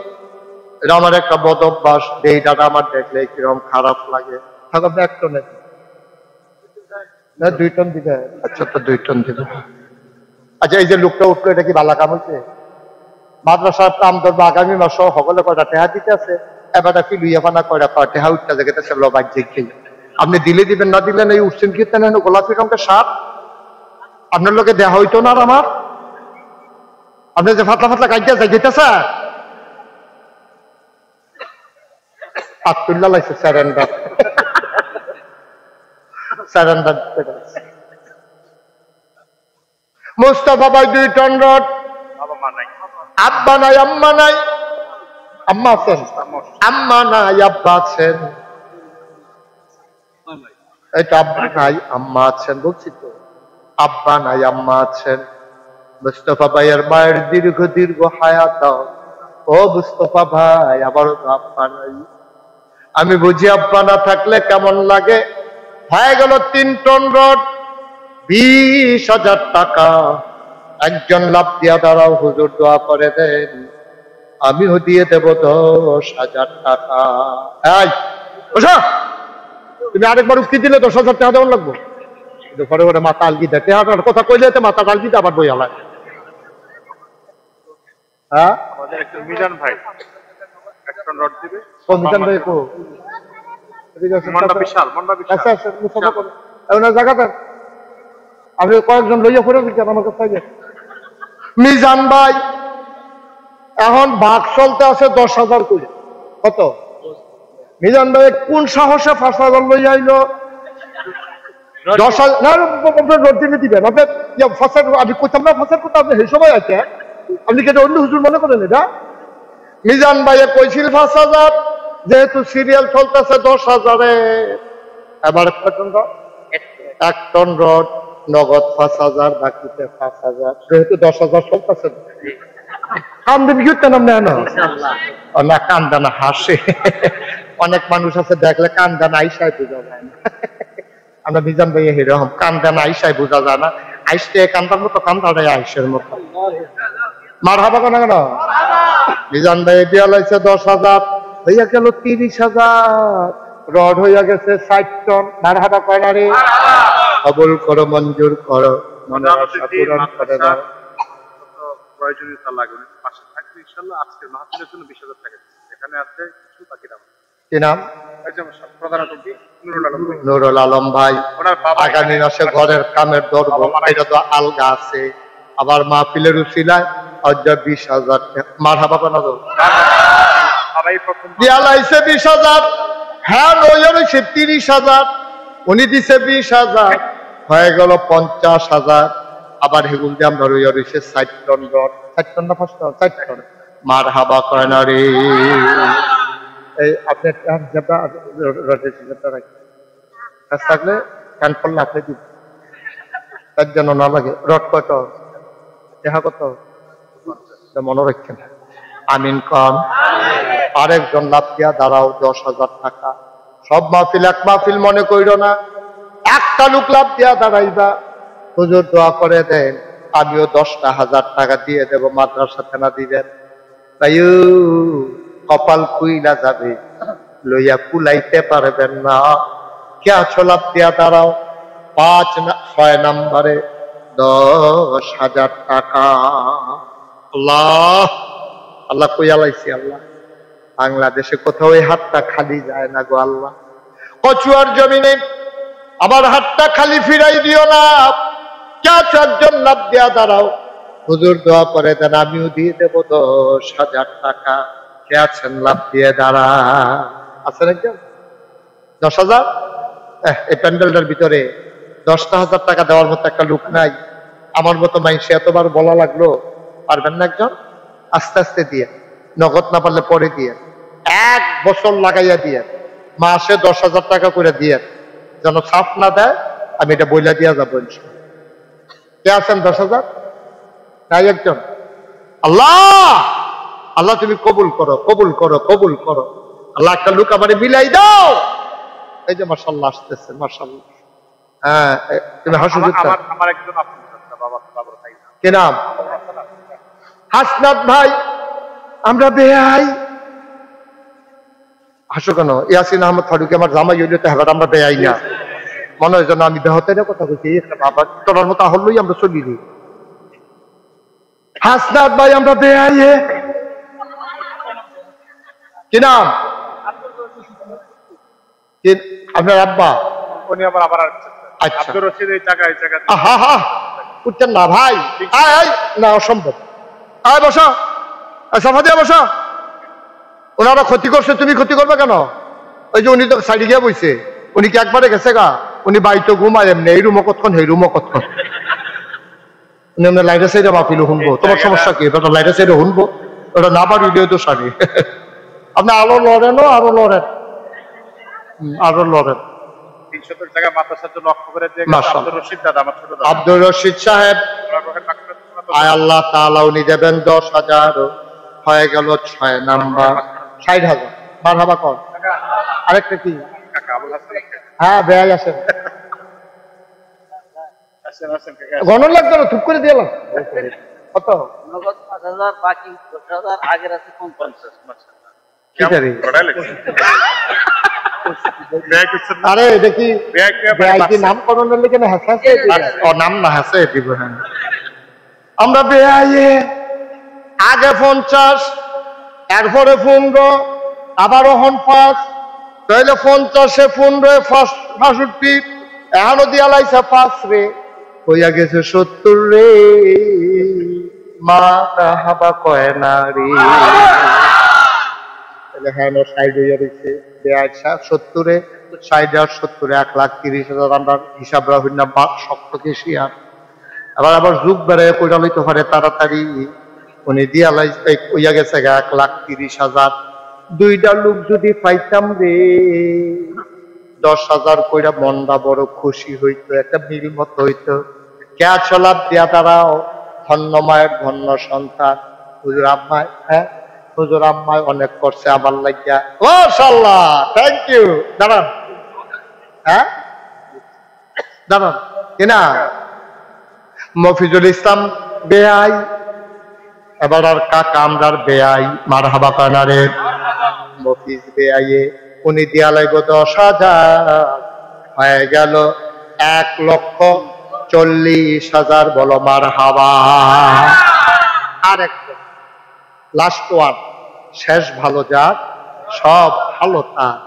এটা আমার একটা বদ অভ্যাস। দেইটা আমার দেখলে কিরকম খারাপ লাগে। থাকো 1 টন, না 2 টন দিবে? আচ্ছা, তো 2 টন দিবে। আচ্ছা, এই যে লোকটা উঠলো, এটা কি ভালো কাম হয়েছে? মাদ্রাসার কাম ধরবো আগামী মাস, সকলে কয়টা টেহা দিতে আছে, এবার কি লুইয়া পানা কয়টা টেহা উঠতে দেখেছে বাহ্যিক। আপনি দিলে দিবেন, না দিলেন এই উঠছেন কীর্তন গোলাপি রঙের শার্ট, আপনার লোকে দেহা হইতো না। আর আমার আপনি যে ফাতলা ফাতলা কাজটা যেতেছে, আত্মুল্লাহ লাগছে স্যারেন্ডার, স্যারেন্ডার। মুস্তাফা ভাই 2 টন রড। আব্বা নাই, আম্মা নাই। আম্মা আছেন? আম্মা নাই, আব্বা আছেন। এইটা আব্বা নাই, আম্মা আছেন বলছি তো। আব্বা নাই, আম্মা আছেন। মুস্তাফা ভাইয়ের মায়ের দীর্ঘ দীর্ঘ হায়াত দাও। ও মুস্তাফা ভাই, আবারও তো আব্বা নাই। আমি বুঝি আব্বা না থাকলে কেমন লাগে। হয়ে গেল 3 টন রড, 20,000 টাকা। একজন লাভ দিয়া দাঁড়াও, হুজুর দোয়া করে দেন, আমিও দিয়ে দেব 10,000 টাকা। এই বসো, তুমি আরেকবার উক্তি দিলে 10,000 টাকা দেওয়ার লাগবো। ঘরে ঘরে মাথা আলগি দেয়, টেহাটার কথা কইলে মাথা আলগি আবার বই আলায়। হ্যাঁ, আমাদের একটা মিজান ভাই 1 টন রড দিবে। কোন মিজান ভাই? কো মন্ডা বিশাল, মন্ডা বিশাল। আচ্ছা আচ্ছা, মুসাফা করো ওনার জায়গাটা। আপনি কয়েকজন লইয়া পড়ে দিচ্ছেন আমার কাছে। মিজান ভাই এখন ভাগ চলতে আছে 10,000 করে। কত? মিজান ভাই কোন সাহসে 5,000 লইয়া আইলো? 10,000 না, আপনার রোড দিনে দিবেন। আপনার আমি কোথাও না ফাঁসার কথা, আপনি সেই সময় আছে। আপনি কেটে অন্য হুজুর মনে করেন এটা? মিজান ভাইয়ে কইছিল 5,000, যেহেতু সিরিয়াল চলতেছে 10,000-এ, এবার এক টন রড নগদ 5,000, বাকিতে 5,000, যেহেতু 10,000 চলতেছে। কান্দেন কি নাম নেয় না কান্দা না হাসে। অনেক মানুষ আছে দেখলে কান্দা না আইসায় বোঝা যায় না। আমরা মিজান ভাইয়া এরকম কান্দা না আইসায় বোঝা যায় না, আইসতে কান্দার মতো কান্দাটাই আইসের মতো। মার হাবা কেন কেন মিজান ভাই দিয়া লাইছে 10,000, হইয়া গেল 30,000, রড হইয়া গেছে 60 টন। মার হাবা কয় না রে? কবুল করো, মঞ্জুর করো, মনের আশা পূরণ করে দাও। প্রয়োজনীয়তা লাগবে পাশে থাকবে ইনশাআল্লাহ। আজকের মাহফিলের জন্য 20,000 টাকা এখানে আছে কিছু বাকি নাম। কি নাম? প্রধান অতিথি নুরুল আলম ভাই। আগামী মাসে ঘরের কামের ধরবো, এটা তো আলগা আছে। আবার মাহফিলের উসিলায় 20,000 টাকা। মার হাবা কেন দিয়া লাইছে 20,000, হ্যাঁ লইয়া রয়েছে 30,000, উনি দিছে 20,000, হয়ে গেল 50,000। আবার হেগুল দিয়ে আমরা রইয়া রয়েছে 60 টন রড। 60 টন না 5 টন? 60 টন। মার হাবা কয় না রে? এই আপনি থাকলে ফ্যান করলে আপনি কি তার জন্য না লাগে? রড কত দেখা কত মনে রাখছেন? আমিন কন। আরেকজন লাভ দিয়া দাঁড়াও, 10,000 টাকা। সব মাহফিল এক মাহফিল মনে কইর না, একটা লোক লাভ দিয়া দাঁড়াইবা। হুজুর দোয়া করে দেন, আমিও 10,000 টাকা দিয়ে দেব, মাদ্রাসা থানা দিবেন। তাই কপাল খুইলা যাবে, লইয়া কুলাইতে পারবেন না। কে আছো লাভ দিয়া দাঁড়াও, 6 নম্বরে 10,000 টাকা। আল্লাহ আল্লাহ কইয়া লাইছি। আল্লাহ বাংলাদেশে কোথাও এই হাতটা খালি যায় না গো আল্লাহ। কচুয়ার জমিনে আবার হাতটা খালি ফিরাই দিও না। কে আছো একজন লাভ দিয়া দাঁড়াও, হুজুর দোয়া করে দেন, আমিও দিয়ে দেবো 10,000 টাকা। কে আছেন লাভ দিয়ে দাঁড়া? আছেন একজন? 10,000? এই প্যান্ডেলটার ভিতরে 10,000 টাকা দেওয়ার মতো একটা লোক নাই। আমার মতো মাইসে এতবার বলা লাগলো, পারবেন না একজন? আস্তে আস্তে দিয়ে, নগদ না পারলে পরে দিয়ে, 1 বছর লাগাইয়া দিয়ে, মাসে 10,000 টাকা করে দিয়ে, যেন সাফ না দেয়। আমি এটা বইলা দিয়া যাবো ইনশাআল্লাহ। কে আছেন 10,000? তাই একজন? আল্লাহ আল্লাহ তুমি কবুল করো, কবুল করো, কবুল করো। আল্লাহ একটা লোক আমারে মিলাই দাও। এই যে মাশাআল্লাহ আসতেছে, মাশাআল্লাহ। হ্যাঁ তুমি হাসু। আমার একজন আপন বাবা ভাই। কি নাম? হাসনাত ভাই। আমরা বেয়াই। হাসো কেন? ইয়াসিন আহমদ ফারুকি আমার জামাই হইলে তো হেবার আমরা বেয়াই না। মনে হয় যেন আমি বেহতে কথা বলছি। বাবা তোর মতো হলেই আমরা চলি নি। হাসনাত ভাই আমরা বেয়াই। কি নাম? আপনার আব্বা? উনি আবার আচ্ছা আব্দুর রশিদ। এই জায়গায় উঠছেন না ভাই? না অসম্ভব। আয় বসা, সাফা দিয়া বসা। ওনারা ক্ষতি করছে, তুমি ক্ষতি করবে কেন? ওই যে উনি তো সাইডে গিয়ে বইছে, উনি কি একবারে গেছে গা? উনি বাড়িতে ঘুমায় এমনি, এই রুমো কতক্ষণ এই রুমো কতক্ষণ। উনি আমরা লাইটে সাইডে মাপিল শুনবো। তোমার সমস্যা কি? ওটা লাইটে সাইডে শুনবো, ওটা না পারি তো সারি। আপনি আরো লড়েন, আরো লড়েন, আরো লড়েন। আব্দুর রশিদ সাহেব, আয় আল্লাহ তাআলা উনি দেবেন 10,000, হয়ে গেল 6 নাম্বার 60,000। মারহাবা কর। আরেকটা কি? হ্যাঁ বেয়াই আসেন। গণন লাগতো না, থুপ করে দিলাম। কত? নগদ 5,000, বাকি 10,000, আগের আছে 50। আরে দেখি নামকরণের লেগে না হাসে নাম না হাসে দিব। হ্যাঁ আমরা বেআইয়ে আগে 50, এরপরে 15, আবারও 5, তাহলে 50-এ 15, 65, এখনো দিয়া লাইছে 5 রে, হইয়া গেছে 70 রে। মা হাবা কয় না রে। হ্যাঁ 60 হইয়া রয়েছে। 70-এ 60 আর 70-এ 1,30,000 আমরা হিসাব রাখি না। শক্ত কেশি আর আবার যুগ বেড়ে কইরা লইতে পারে তাড়াতাড়ি। উনি দিয়া কইয়া গেছে 1,30,000। দুইটা লোক যদি পাইতাম রে 10,000 কইরা মনটা বড় খুশি হইতো, একটা মিল মতো হইতো। কে চলাপ দিয়া দাঁড়াও, ধন্য মায়ের ধন্য সন্তান। হুজুর আম্মায়, হ্যাঁ হুজুর আম্মায় অনেক করছে আমার লাগিয়া। মাশাআল্লাহ, থ্যাংক ইউ। দাঁড়ান, হ্যাঁ দাঁড়ান কিনা। মফিজুল ইসলাম বেআই, এবার আর কাকা আমরার বেআই, মারহাবা কানারে মফিজ বেআইয়ে উনি দিয়া লাইব 10,000, হয়ে গেল 1,40,000। বলো মারহাবা। আর একটা লাস্ট ওয়ান, শেষ ভালো যাক সব ভালো তার,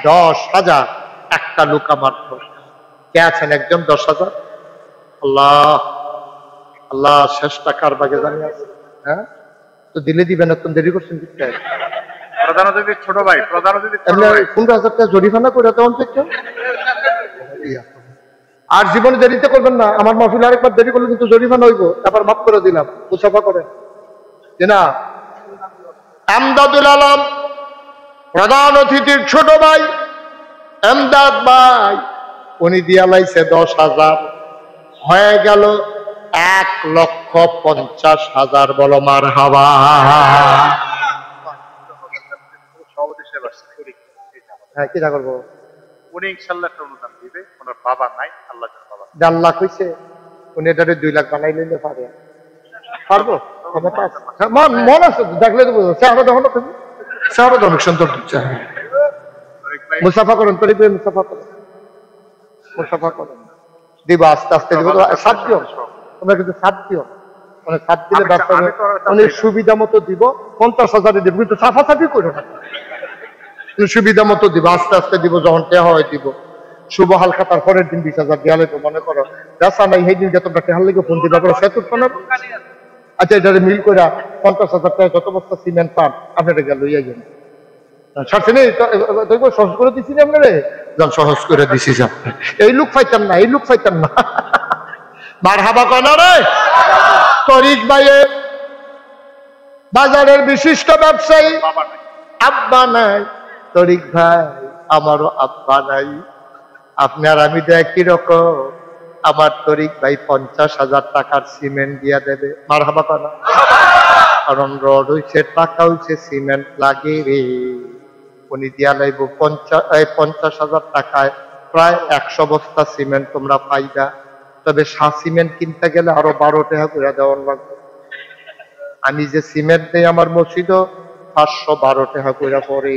10,000। একটা লোক আমার কে আছেন একজন 10,000? আল্লাহ আল্লাহ, শেষ টাকার বাগে জানি আছে। হ্যাঁ তো দিলে দিবেন, একদম দেরি করছেন। প্রধান অতিথি ছোট ভাই, প্রধান অতিথি ছোট ভাই 15,000 টাকা জরিমানা করে তখন থেকে। আর জীবনে দেরিতে করবেন না। আমার মাহফিল আরেকবার দেরি করলে কিন্তু জরিমানা হইব, তারপর মাফ করে দিলাম। মুসাফা করে না। এমদাদুল আলম প্রধান অতিথির ছোট ভাই, এমদাদ ভাই, উনি দিয়া লাইছে 10,000, হয়ে গেল 1,50,000। বলো মারহাবা। সভাপতি সাহেব আসছে, হ্যাঁ কিনা করবো, উনি ইনশাল্লাহ একটা অনুদান দিবে। ওনার বাবা নাই, আল্লাহ জানে বাবা। 4 লাখ হয়েছে, উনি এটারে 2 লাখ বানাই নিলে পারে। পারবো, মন আছে দেখলে তো বুঝো। চেহারা দেখো না তুমি, চেহারা তো অনেক সুন্দর। মুসাফা করেন, তরিক ভাই মুসাফা করেন, মুসাফা করেন। দিব আস্তে আস্তে দিব, 7 দিও তোমরা, কিন্তু 7 দিও। মানে 7 দিলে ব্যবসা অনেক সুবিধা মতো দিব। 50,000 দিব, কিন্তু সাফাসাফি করো না, সুবিধা মতো দিব, আস্তে আস্তে দিব। যখন টেহা হয় দিব। শুভ হালকা তার পরের দিন 20,000 দেওয়া লাগবে। মনে করো বেচা নাই, সেই দিনটা তোমরা টেহার লেগে ফোন দিবা করে সেতুর ফোনের। আচ্ছা এটারে মিল করে 50,000 টাকা যত বস্তা সিমেন্ট পান আপনারা গেল লইয়া গেল। সহজ করে দিচ্ছি আপনারে, সহজ করে দিছি। এই লোক পাইতাম না, এই লোক পাইতাম না। মারহাবা কয় না রে। তরিক ভাইয়ের বাজারের বিশিষ্ট ব্যবসায়ী, আব্বা নাই। তরিক ভাই আমারও আব্বা নাই। আপনার আমি তো একই রকম। আমার তরিক ভাই 50,000 টাকার সিমেন্ট দিয়া দেবে। মারহাবা কয় না। কারণ রড হইছে, টাকা হইছে, সিমেন্ট লাগে রে। উনি দিয়া লাইব 50,000 টাকায় প্রায় 100 বস্তা সিমেন্ট তোমরা পাইবা। তবে সিমেন্ট কিনতে গেলে আরো 12 টাকা করে দেওয়ার লাগবে। আমি যে সিমেন্ট নেই আমার মসজিদও 512 টাকা করে পড়ে।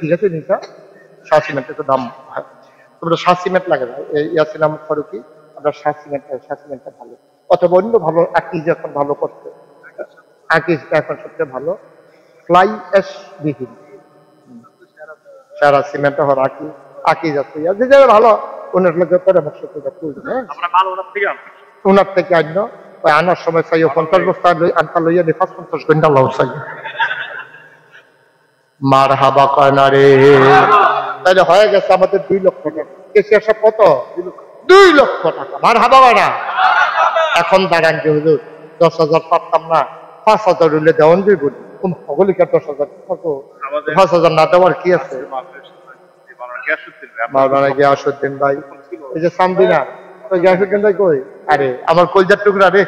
ঠিক আছে নিশা, সিমেন্টের তো দাম। তোমরা সিমেন্ট লাগে না, ইয়াসিন আহমদ ফারুকি, আমরা সিমেন্টটা ভালো। অথবা অন্য ভালো আকিজ এখন ভালো করছে, আকিজটা এখন সবচেয়ে ভালো। ফ্লাই এস বিহীন সারা সিমেন্ট হওয়ার আকিজ আছে, যে জায়গায় ভালো ওনার লোকের পরামর্শ করে তুলবে। হ্যাঁ ওনার থেকে আন্য ওই আনার সময় চাই 50 বস্তা আনটা লইয়া নি 50 ঘন্টা লাউ চাই। মার হাবা কয় না রে। তাহলে হয়ে গেছে আমাদের 2 লক্ষ টাকা। কেসিয়ার সব কত? 2 লক্ষ টাকা। মার হাবা কয় না। এখন দাঁড়ান যে হুজুর 10,000 পারতাম না, 5,000 হইলে দেওয়ান যাইব। হগলিকার 10,000 কত? 5,000 না দেওয়ার কি আছে? মাওলানা গিয়াসউদ্দিন ভাই, এই যে সামদিনা, ওই গিয়াসউদ্দিন ভাই কই? আরে আমার কলজার টুকরা রে।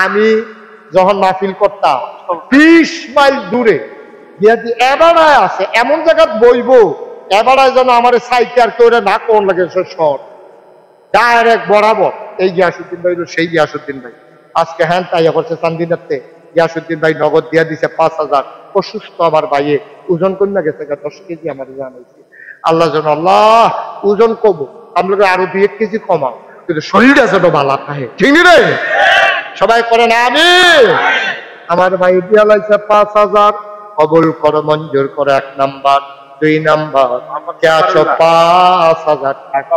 আমি যখন মাহফিল করতাম 20 মাইল দূরে এবারায় আছে, এমন জায়গায় বইবো এবারায় যেন আমার সাইকেল করে না কোন লাগে শর্ট ডাইরেক্ট বরাবর। এই গিয়াসউদ্দিন ভাই সেই গিয়াসউদ্দিন ভাই। আজকে হ্যান তাই করছে চান্দিনাতে। গিয়াসউদ্দিন ভাই নগদ দিয়া দিছে 5,000। অসুস্থ আমার ভাইয়ে, ওজন কমে গেছে 10 কেজি আমার জানাইছে। আল্লাহ যেন আল্লাহ ওজন কমো, আমরা আরো 2-1 কেজি কমাও, কিন্তু শরীরটা যেন ভালো থাকে। ঠিক রে সবাই করে না। আমি আমার ভাই দিয়া লাইছে 5,000। কবুল করো, মঞ্জুর করো। 1 নাম্বার। 2 নাম্বার কে আছো 5,000 টাকা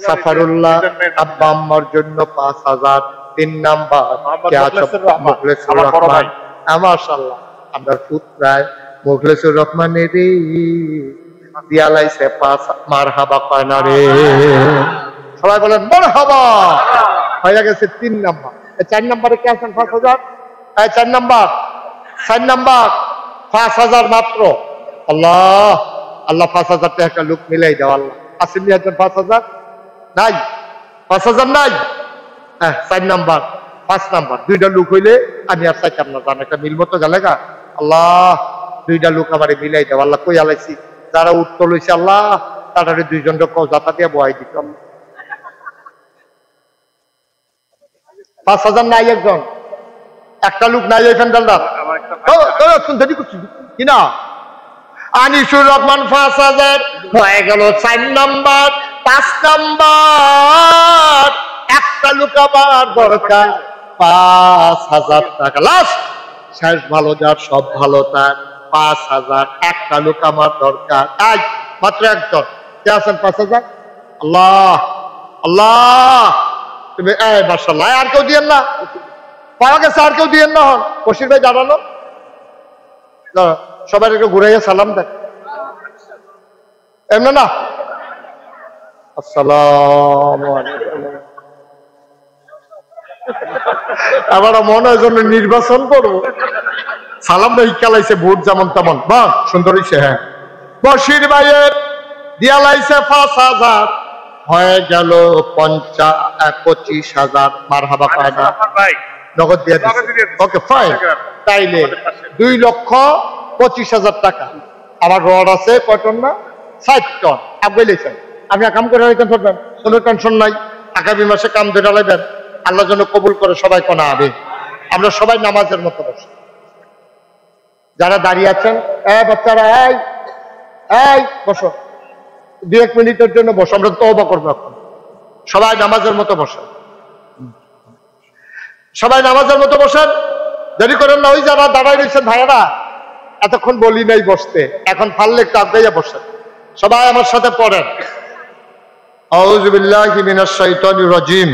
সাফারুল্লাহ আব্বা আম্মার জন্য 5,000। 3 নাম্বার কে আছো মুখলেসুর রহমান। মাশাআল্লাহ আমরা পুত্রায় মুখলেসুর রহমানের দিয়া লাইছে 5। মারহাবা কয় না রে। সবাই বলেন মারহাবা। হয়ে গেছে 3 নাম্বার। 4 নম্বরে কে আছেন? 5000। 4 নম্বর, 4 নম্বর 5000 মাত্র। আল্লাহ আল্লাহ 5000 টাকা একটা লোক মিলাই দাও আল্লাহ। আসেননি একজন 5000? নাই, 5000 নাই। হ্যাঁ 4 নম্বর, 5 নম্বর 2টা লোক হইলে আমি আর চাইতাম না, জান একটা মিল মতো গেলে গা। আল্লাহ 2টা লোক আমারে মিলাই দাও আল্লাহ। কই আলাইছি যারা উত্তর লইছে আল্লাহ তাড়াতাড়ি 2 জনকে জাতা দিয়ে বহাই দিত। 5000 নাই একজন, একটা লোক নাই এই ফ্যান্ডালদার। আমার একটা শুনতে করছি কিনা আনিসুর রহমান 5000 হয়ে গেল 4 নম্বর। 5 নম্বর একটা লোক আবার দরকার 5000 টাকা। লাস্ট শেষ ভালো যার সব ভালো তার 5000 একটা লোক আমার দরকার। আজ মাত্র একজন কে আছেন? 5000। আল্লাহ আল্লাহ তুমি মাশাআল্লাহ। আর কেউ দিয়েন না? পাওয়া গেছে, আর কেউ দিয়েন না? হন বশির ভাই দাঁড়ানো, সবাই একটু ঘুরাইয়া সালাম দেন। এমন না? আসসালামু আলাইকুম। আবার মনে হয় জন্য নির্বাচন করবো। সালাম ভাই খেলাইছে ভোট যেমন তেমন, বাহ সুন্দর হয়েছে। হ্যাঁ বশির ভাইয়ের দিয়া লাইছে 5000 হয়ে গেল 25,000। মারহাবা কায়দা ভাই নগদ দিয়ে দিচ্ছে। ওকে ফাইন, তাইলে 2,25,000 টাকা। আমার রড আছে কয় টন না? 60 টন। আপনি লিখছেন আপনি কাম করে হইতেন ধরবেন, কোনো টেনশন নাই। আগামী মাসে কাম ধরে লাইবেন, আল্লাহ যেন কবুল করে সবাই কোনা হবে। আমরা সবাই নামাজের মতো বসে, যারা দাঁড়িয়ে আছেন বাচ্চারা এই এই বসো, 2-1 মিনিটের জন্য বসো, আমরা তওবা করবো এখন। সবাই নামাজের মতো বসেন, সবাই নামাজের মতো বসেন, দেরি করেন না। ওই যারা দাঁড়াই রয়েছেন ভাইয়েরা, এতক্ষণ বলি নাই বসতে, এখন পারলে একটু আগাইয়া বসেন। সবাই আমার সাথে পড়েন আউযু বিল্লাহি মিনাশ শাইতানির রাজিম।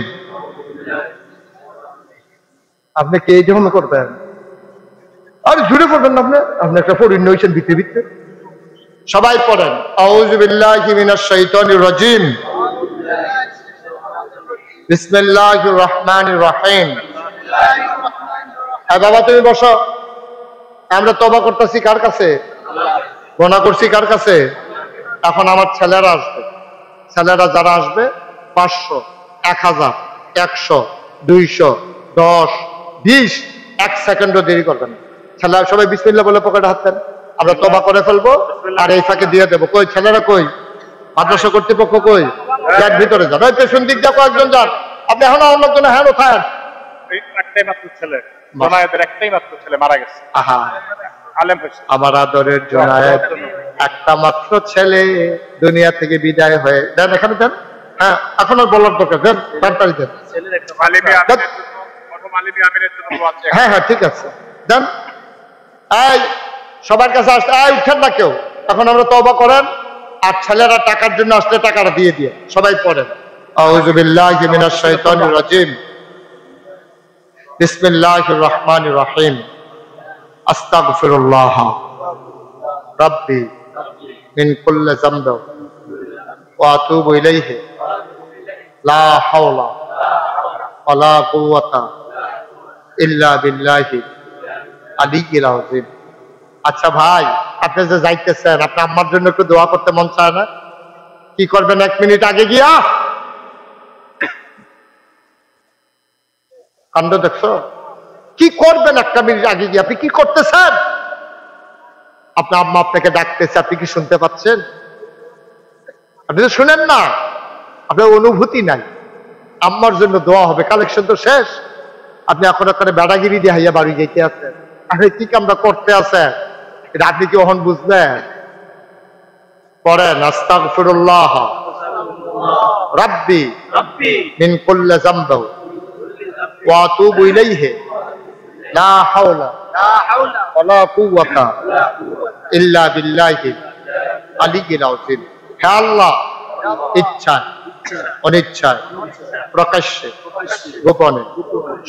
আপনি কে এই যখন করবেন? আরে জুড়ে পড়বেন না, আপনি একটা পড়িন নইছেন ভিতরে ভিতরে। সবাই পড়েন আউযু বিল্লাহি মিনাশ শাইতানির রাজিম বিসমিল্লাহির রহমানির রহিম। বাবা তুমি বসো। আমরা তওবা করতেছি কার কাছে? গোনা করছি কার কাছে? এখন আমার ছেলেরা আসবে, ছেলেরা যারা আসবে 500, 1000, 100, 200, 10, 20, 1 সেকেন্ডও দেরি করবেন। ছেলেরা সবাই বিসমিল্লাহ বলে পকেটে হাত দেন, আমরা তওবা করে ফেলবো আর এই ফাঁকে দিয়ে দেবো। কই ছেলেরা কই? মাদ্রাসা কর্তৃপক্ষ কই? গেট ভিতরে যান। ওই পেছন দিক দিয়ে কয়েকজন যান। আপনি এখন অন্য জন্য হ্যাঁ ওঠায়। একটাই মাত্র ছেলে, জোনায়েদের একটাই মাত্র ছেলে মারা গেছে। আহা আলেম হয়েছে। আমার আদরের জোনায়েদ একটা মাত্র ছেলে দুনিয়া থেকে বিদায় হয়ে দেন। এখানে দেন। হ্যাঁ এখন আর বলার দরকার, দেন তাড়াতাড়ি দেন। আলিমি আমিনের জন্য, মরহুম আলিমি আমিনের জন্য দোয়া চাই। হ্যাঁ হ্যাঁ ঠিক আছে দেন। এই সবার কাছে আসতে উঠেন না কেউ, এখন আমরা তওবা করেন। আর ছেলেরা টাকার জন্য আসলে টাকাটা দিয়ে দিয়ে সবাই পড়েন আউযু বিল্লাহি মিনাশ শাইতানির রাজিম বিসমিল্লাহির রহমানির রহিম আস্তাগফিরুল্লাহ রাব্বি মিন কুল্লি যামবি ওয়া আতুবু ইলাইহি লা হাওলা ওয়ালা কুওয়াতা ইল্লা বিল্লাহি আলিয়্যিল আযীম। আচ্ছা ভাই, আপনি যে যাইতেছেন, আপনি আম্মার জন্য একটু দোয়া করতে মন চায় না? কি করবেন 1 মিনিট আগে গিয়া? কাণ্ড দেখছো? কি করবেন 1 মিনিট আগে গিয়ে? আপনি কি করতেছেন? আপনার আম্মা আপনাকে ডাকতেছে, আপনি কি শুনতে পাচ্ছেন? আপনি তো শুনেন না, আপনার অনুভূতি নাই। আম্মার জন্য দোয়া হবে, কালেকশন তো শেষ। আপনি এখন ওখানে বেড়াগিরি দিয়ে হাইয়া বাড়ি যেতে আছেন। আপনি কি কামটা করতে আছেন এটা আপনি কি ওহন বুঝবেন? পড়েন আস্তাগফিরুল্লাহ রাব্বি মিন কুল্লি যামবি ওয়া আতুবু ইলাইহি লা হাওলা ওয়ালা কুওয়াতা ইল্লা বিল্লাহি আলিয়্যিল আযীম। হে আল্লাহ, ইচ্ছায় অনিচ্ছায় প্রকাশ্যে গোপনে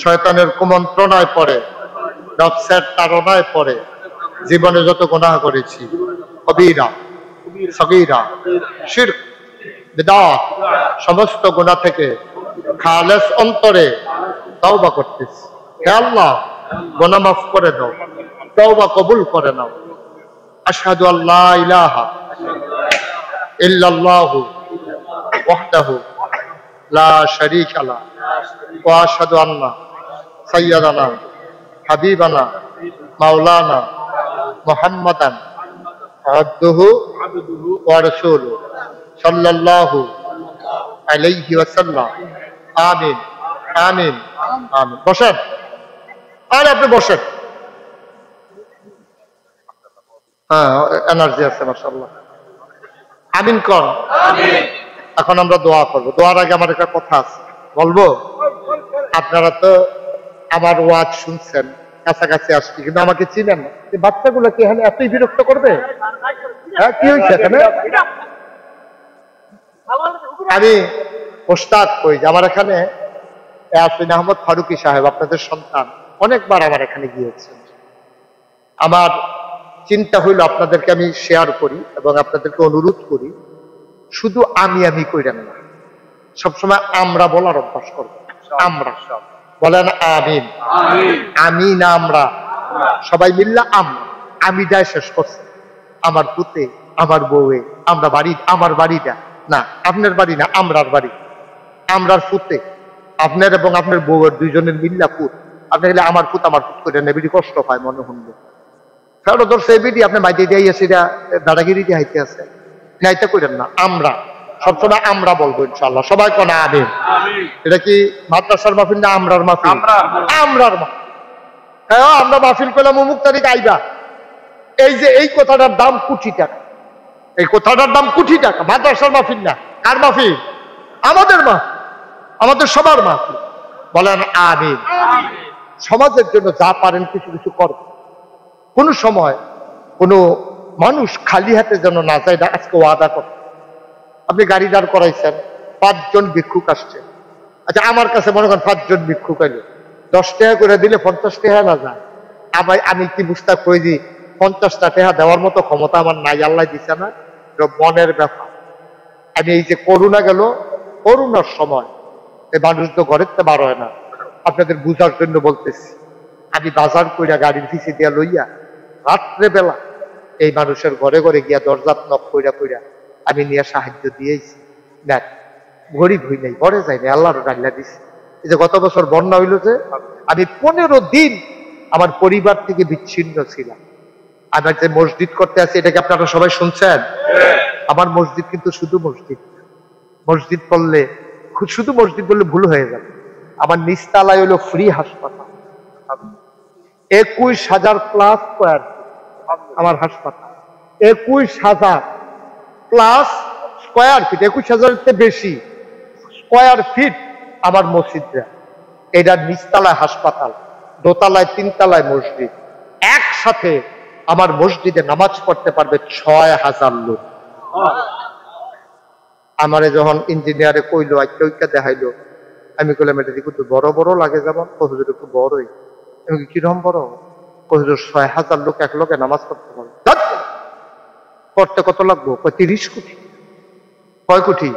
শয়তানের কুমন্ত্রণায় পড়ে, নফসের তাড়নায় পড়ে জীবনে যত গুনাহ করেছি, কবিরা সগীরা শিরক বিদআত সমস্ত গুনাহ থেকে খালেস অন্তরে তওবা করতেছি, হে আল্লাহ গুনাহ মাফ করে দাও, তওবা কবুল করে নাও। আশহাদু আল্লা ইলাহা ইল্লাল্লাহু ওয়াহদাহু লা শারীকা লাহু ওয়া আশহাদু আন্না সাইয়্যিদানা হাবিবানা মাওলানা মুহাম্মাদান আবদুহু ওয়া রাসূলুহু সাল্লাল্লাহু আলাইহি ওয়াসাল্লাম। আমিন আমিন আমিন। বসেন, আর আপনি বসেন। হ্যাঁ, এনার্জি আছে মাশাআল্লাহ। আমিন কর। এখন আমরা দোয়া করব। দোয়ার আগে আমার একটা কথা আছে, বলবো? আপনারা তো আমার ওয়াজ শুনছেন, কাছাকাছি আসছি, কিন্তু আমাকে চিনেন না। এই বাচ্চাগুলো কি এখানে এতই বিরক্ত করবে? হ্যাঁ, কি হয়েছে এখানে? আমি ওস্তাদ কই যে আমার এখানে ইয়াসিন আহমদ ফারুকী সাহেব, আপনাদের সন্তান, অনেকবার আমার এখানে গিয়েছেন। আমার চিন্তা হইল আপনাদেরকে আমি শেয়ার করি এবং আপনাদেরকে অনুরোধ করি, শুধু আমি কইরেন না, সবসময় আমরা বলার অভ্যাস করব। আমরা বলেন আমিন। আমি না আমরা, সবাই মিল্লা আমরা। আমি যাই শেষ করছে আমার পুতে, আমার বউয়ে, আমরা বাড়ি, আমার বাড়িটা না, আপনার বাড়ি না, আমরার বাড়ি, আমরার পুতে, আপনার এবং আপনার বউয়ের দুইজনের মিল্লা পুত। আপনি গেলে আমার পুত করে নেবিটি কষ্ট পায় মনে হলো। কারণ ধর সেই বিটি আপনি মাইতে দিয়ে সেটা দাদাগিরি দিয়ে হাইতে আছে, নাইতে করেন না। আমরা সবসময় আমরা বলবো ইনশাআল্লাহ। সবাই কোন আমিন। এটা কি মাদ্রাসার মাহফিল না আমরার মাহফিল? আমরার মাহফিল। হ্যাঁ, আমরা মাহফিল পেলাম অমুক তারিখ আইবা। এই যে এই কথাটার দাম কোটি টাকা, এই কথাটার দাম কোটি টাকা। মাদ্রাসার মাহফিল না, কার মাহফিল? আমাদের মাহফিল, আমাদের সবার মাহফিল। বলেন আমিন। সমাজের জন্য যা পারেন কিছু কিছু করবেন। কোন সময় কোন মানুষ খালি হাতে যেন না যায়, আজকে ওয়াদা করে। আপনি গাড়ি দাঁড় করাইছেন, 5 জন ভিক্ষুক আসছে। আচ্ছা, আমার কাছে মনে করেন 5 জন ভিক্ষুক আইলো, 10 টাকা করে দিলে 50 টাকা না যায়। আমি কি বুঝতে কই যে 50টা টাকা দেওয়ার মতো ক্ষমতা আমার নাই, আল্লাহ দিছে না। মনের ব্যাপার। আমি এই যে করোনা গেল, করোনার সময় এই মানুষ তো ঘরের তো বার হয় না, আপনাদের বুঝার জন্য বলতেছি। আমি বাজার কইরা গাড়ির পিছিয়ে দিয়া লইয়া রাত্রে বেলা এই মানুষের ঘরে ঘরে গিয়া দরজাত নক কইরা কইরা আমি নিয়ে সাহায্য দিয়েছি। দেখ, গরিব হই নাই, ঘরে যাই নাই, আল্লাহর ডাল্লা দিছি। এই যে গত বছর বন্যা হইল, যে আমি 15 দিন আমার পরিবার থেকে বিচ্ছিন্ন ছিলাম। আমার যে মসজিদ করতে আছে, এটাকে আপনারা সবাই শুনছেন? আমার মসজিদ কিন্তু শুধু মসজিদ। মসজিদ বললে, শুধু মসজিদ বললে ভুল হয়ে যাবে। আমার নিচতলায় হলো ফ্রি হাসপাতাল, 21,000 প্লাস স্কোয়ার আমার হাসপাতাল। 21,000 প্লাস স্কোয়ার ফিট, 21,000 বেশি স্কোয়ার ফিট আমার মসজিদরা। এটার নিচতলায় হাসপাতাল, দোতলায় 3 তলায় মসজিদ। একসাথে আমার মসজিদে নামাজ পড়তে পারবে 6,000 লোক। আমারে যখন ইঞ্জিনিয়ারে কইলো, আইকা দেখাইলো, আমি কইলাম এটা একটু বড় বড় লাগে, যেমন হুজুর একটু বড়ই। আমি কিরকম বড়? হুজুর 6,000 লোক এক লোকে নামাজ পড়তে পারবে। পড়তে কত লাগবো? 30 কোটি। কয় কোটি?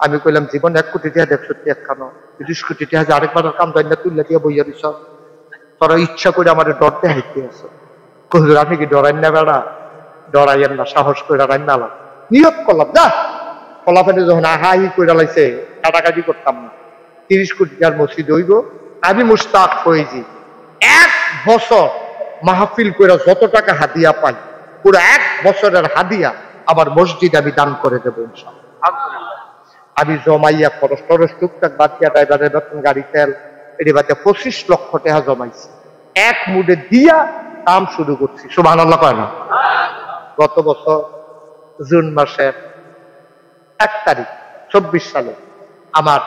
আমি কইলাম জীবন 1 কোটি টাকা দেখছো একখানো, 30 কোটি টাকা আরেকবার কাম দেয় না, তুললে দিয়ে বইয়া দিছ। তোরা ইচ্ছা করে আমার ডরতে হাইতে আছো। হুজুর আপনি কি ডরাইন না? বেড়া ডরাইয়েন না, সাহস করে রান্না লাগ। নিয়ত করলাম, যা ফলাফেলে যখন আহাহি করে লাইছে, কাটাকাটি করতাম না। 30 কোটি টাকার মসজিদ হইব। আমি মুস্তাক হয়েছি 1 বছর মাহফিল করে যত টাকা হাদিয়া পাই, পুরো 1 বছরের হাদিয়া আমার মসজিদ আমি দান করে দেবো ইনশাআল্লাহ। আমি জমাইয়া খরচ টরচ টুকটাক বাদ দিয়া, ড্রাইভারের বেতন, গাড়ি তেল, এটি বাদে 25 লক্ষ টাকা জমাইছি। এক মুডে দিয়া কাম শুরু করছি। সুবহানাল্লাহ কয় না? গত বছর জুন মাসের 1 তারিখ 24 সালে আমার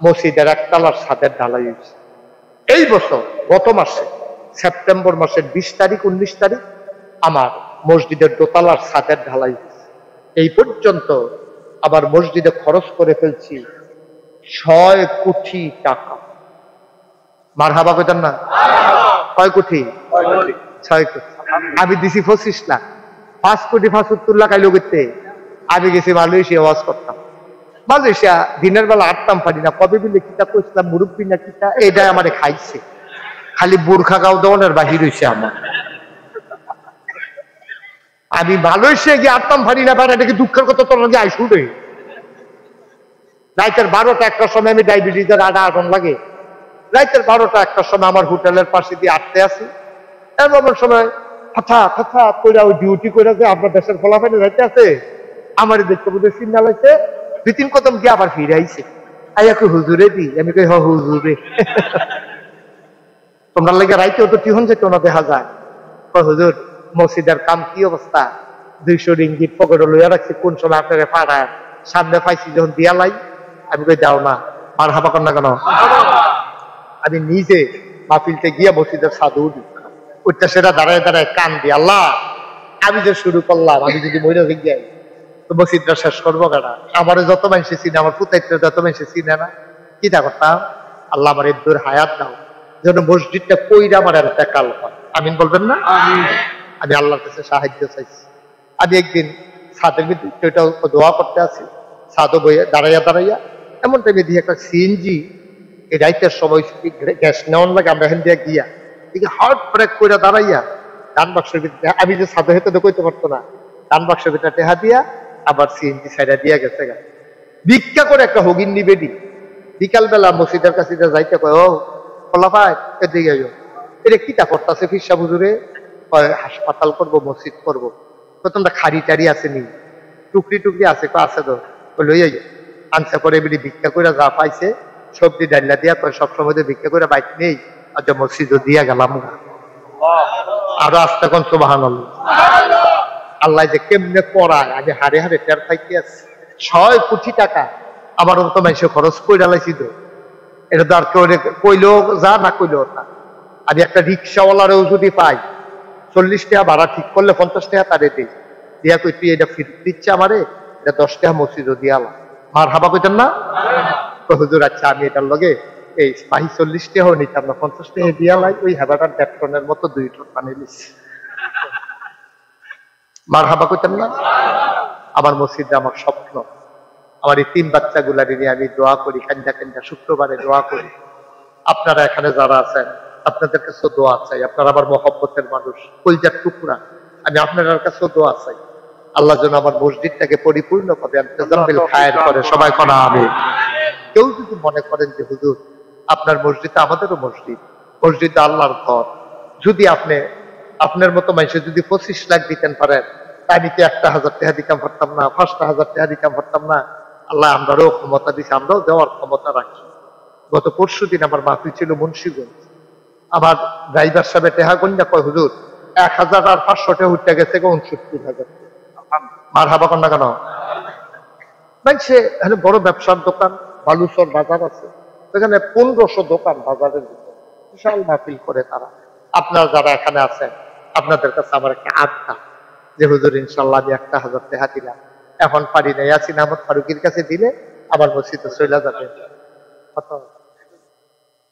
মসজিদের 1 তলার ছাদের ঢালাই হয়েছে। এই বছর গত মাসে সেপ্টেম্বর মাসের 20 তারিখ 19 তারিখ আমার মসজিদের দোতলার ছাদের ঢালাই হয়েছে। এই পর্যন্ত আবার মসজিদে খরচ করে ফেলছি 6 কোটি টাকা। মারহাবা কইতেন না? কয় কোটি? 6 কোটি। আমি দিছি 25 লাখ। 5 কোটি 75 লাখ আইলো করতে। আমি গেছি মালয়েশিয়া ওয়াজ করতাম। মালয়েশিয়া দিনের বেলা আটতাম পারি না, কবে বিলে কিতা কইছিলাম মুরব্বী না কিতা, এইটাই আমারে খাইছে। খালি বুর্খা গাও দনের বাহির হইছে আমার। আমি মালয়েশিয়া গিয়ে আটতাম পারি না, পারে এটাকে দুঃখের কথা তোর লাগে আইসু রে। রাইতের 12টা 1টার সময় আমি ডায়াবেটিসের আগুন লাগে, রাইতের 12টা 1টার সময় আমার হোটেলের পাশে দিয়ে আটতে আসি, এমন সময় কথা কথা কইরা ওই ডিউটি করে যে আপনার দেশের ফলাফাইনে যাইতে আছে, আমারই দেখতে বোধহয় সিগনাল হয়েছে, 2-3 কদম গিয়ে আবার ফিরে আইছে। আইয়াকে হুজুরে দি, আমি কই হ হুজুরে। তোমরা লাগে রাইতেও তো টিহন যেত না, দেখা যায়। হুজুর মসজিদের কাম কি অবস্থা, 200 রিঙ্গিট পকেটে লইয়া রাখছি, কোন সময় আপনারা পাড়ায় সামনে পাইছি যখন দিয়া লাই, আমি কই দাও না, মার হাবা কর না কেন। আমি নিজে মাহফিলতে গিয়া মসজিদের সাধু উঠি, উঠতে সেটা দাঁড়ায় দাঁড়ায় কান দি, আল্লাহ আমি যে শুরু করলাম, আমি যদি মহিলা হয়ে যাই তো মসজিদটা শেষ করবো কেনা। আমার যত মানুষ চিনে, আমার পুতাইতে যত মানুষ চিনে না, কিটা করতাম, আল্লাহ আমার এর দূর হায়াত দাও যেন মসজিদটা কইরা আমার একটা কাল হয়। আমিন বলবেন না? আমি আল্লাহর কাছে সাহায্য চাইছি। আমি একদিন ছাদের ভিতরে দোয়া করতে আছি, ছাদও বইয়ে দাঁড়াইয়া দাঁড়াইয়া এমন টাইমে দিয়ে একটা সিএনজি এই রাইতের সময় গ্যাস নেওয়ার লাগে, আমরা এখান দিয়ে গিয়া দিকে হার্ট ব্রেক করে দাঁড়াইয়া ডান বাক্সের ভিতরে, আমি যে ছাদে হেঁটে তো কইতে পারতো না, ডান বাক্সের ভিতরে টেহা দিয়া আবার সিএনজি সাইডা দিয়া গেছে গা। ভিক্ষা করে একটা হগিন নিবেদি বিকালবেলা মসজিদের কাছে যাইতে কয়, ও খোলা পায় এদিকে যাইও, এটা কিটা করতেছে ফিরসা হুজুরে, হাসপাতাল করব মসজিদ করব, তোমরা খাড়ি টাড়ি আসেনি, টুকরি টুকরি আছে, আছে তো লই যাইও। আনসা করে এমনি ভিক্ষা করে যা পাইছে সবজি ডাইলা দিয়া কয় সবসময় ভিক্ষা করে বাইক নেই, আচ্ছা মসজিদও দিয়া গেলাম। আরো আস্তে কোন সুবহানাল্লাহ। আল্লাহ যে কেমনে পড়ায় আমি হারে হারে টের পাইতে আছি। 6 কোটি টাকা আমার মতো মানুষে খরচ করে লাইছি তো, এটা তো আর কেউ কইলেও যা না কইলেও তা। আমি একটা রিক্সাওয়ালারেও যদি পাই 40 টাকা ভাড়া ঠিক করলে 50 টাকা তারে দিই, দিয়া কই তুই এটা ফিরে দিচ্ছে আমারে, এটা 10 টাকা মসজিদও দিয়ালাম। মার হাবা কইতেন না? হুজুর আচ্ছা আমি এটার লগে এই 40 টাকাও নিতাম না, 50 টাকা দিয়ালাই, ওই হেবাটার 1.5 টনের মতো 2 টন পানি নিচ্ছি। মার হাবা কইতেন না? আমার মসজিদে আমার স্বপ্ন, আমার এই 3 বাচ্চাগুলার নিয়ে আমি দোয়া করি, কান্দা কান্দা শুক্রবারে দোয়া করি। আপনারা এখানে যারা আছেন আপনাদের কাছে দোয়া চাই, আপনারা আমার মহব্বতের মানুষ, কলজার টুকরা, আমি আপনার কাছে দোয়া চাই আল্লাহ যেন আমার মসজিদটাকে পরিপূর্ণ ভাবে আন্তর্জামিল খায়ের করে। সবাই কোনা আমি। কেউ যদি মনে করেন যে হুজুর আপনার মসজিদটা আমাদেরও মসজিদ, মসজিদটা আল্লাহর ঘর, যদি আপনি আপনার মতো মানুষের যদি 25 লাখ দিতেন পারেন, আমি তো 1,000 টাকা দিতাম পারতাম না, 5,000 টাকা দিতাম পারতাম না। আল্লাহ আমরাও ক্ষমতা দিছে, আমরাও দেওয়ার ক্ষমতা রাখি। গত পরশু দিন আমার মাহফিল ছিল মুন্সিগঞ্জ, আমার ড্রাইভার সাহেব টেহা কন্যা কয় হুজুর 1,000 আর 500 টাকা উঠতে গেছে 69,000। মার হাবা কন্যা কেন? সে এখানে বড় ব্যবসার দোকান, বালুচর বাজার আছে, এখানে 1500 দোকান বাজারের ভিতরে, বিশাল মাহফিল করে তারা। আপনারা যারা এখানে আছেন আপনাদের কাছে আমার একটা আবদার যে হুজুর ইনশাল্লাহ আমি 1,000 টাকা দিলাম, এখন পারি না, ইয়াসিন আহমদ ফারুকের কাছে দিলে আমার মসজিদে চলে যাবে।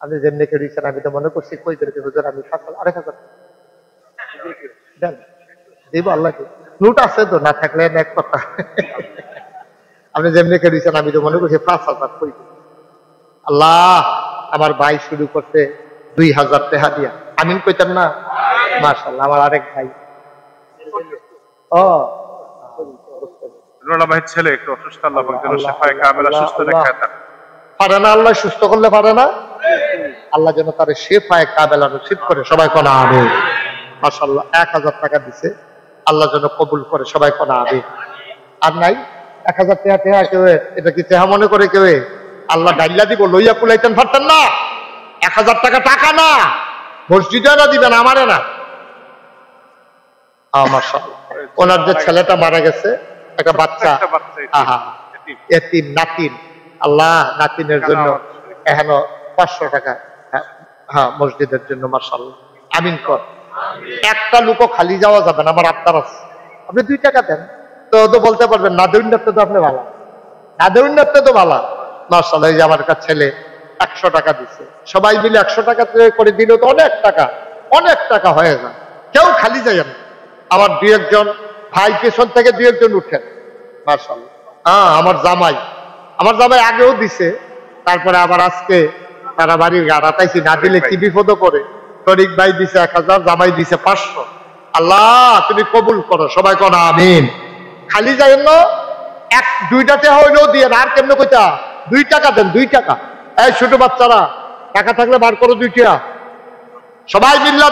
আপনি যেমনি করেছেন আমি তো মনে করছি কই করে হুজুর আমি 1,000 দেন দিব, আল্লাহকে নোট আছে তো, না থাকলে এক কথা। আপনি যেমনি করেছেন আমি তো মনে করছি 5,000 কই। আল্লাহ আমার ভাই শুরু করতে 2,000 টাকা দিয়া, আমিন কইতেন না? মাশাআল্লাহ আমার আরেক ভাই, ও ভাইয়ের ছেলে একটু অসুস্থ, আল্লাহ পাক যেন শিফায়ে কামিলা সুস্থ রেখে দেন। পারে না আল্লাহ সুস্থ করলে পারে না, আল্লাহ যেন তার শিফায়ে কামিলা নসিব করে। সবাই কোনা আমিন। মাশাআল্লাহ 1,000 টাকা দিছে, আল্লাহ যেন কবুল করে। সবাই কোনা আমিন। আর নাই 1,000 টাকা টাকা কেউ এটা কি টাকা মনে করে কেউ আল্লাহ ডাইলা দিব লইয়া কুলাইতেন পারতেন না? 1,000 টাকা টাকা না, মসজিদে না দিবেন, আমারে না। মাশাআল্লাহ ওনার যে ছেলেটা মারা গেছে, একটা বাচ্চা, এতিম নাতিন, আল্লাহ নাতিনের জন্য এখনো 500 টাকা হ্যাঁ মসজিদের জন্য। মাশাআল্লাহ আমিন কর। একটা লোকও খালি যাওয়া যাবে না, আমার আত্মার আছে। আপনি 2 টাকা দেন তো বলতে পারবেন না দেউন তো আপনি ভালো, না দেউন তো ভালো। মাশাআল্লাহ এই যে আমার একটা ছেলে 100 টাকা দিচ্ছে, সবাই মিলে 100 টাকা করে দিলে তো অনেক টাকা হয়ে যায়। কেউ খালি যায় না। আমার 2-1 জন ভাই পেছন থেকে 2-1 জন উঠেন। মাশাআল্লাহ আমার জামাই আমার জামাই আগেও দিছে, তারপরে আবার আজকে তারা বাড়ির গাড়া তাইছি, না দিলে কি বিপদ করে। তরিক ভাই দিছে 1000, জামাই দিছে 500। আল্লাহ তুমি কবুল করো, সবাই কোন আমিন। খালি যাই না, 1-2টা হইলেও দিয়ে, আর কেমনে কইতা 2 টাকা দেন, 2 টাকা। এই ছোট বাচ্চারা টাকা থাকলে বার করো 2 টাকা, সবাই মিল্লা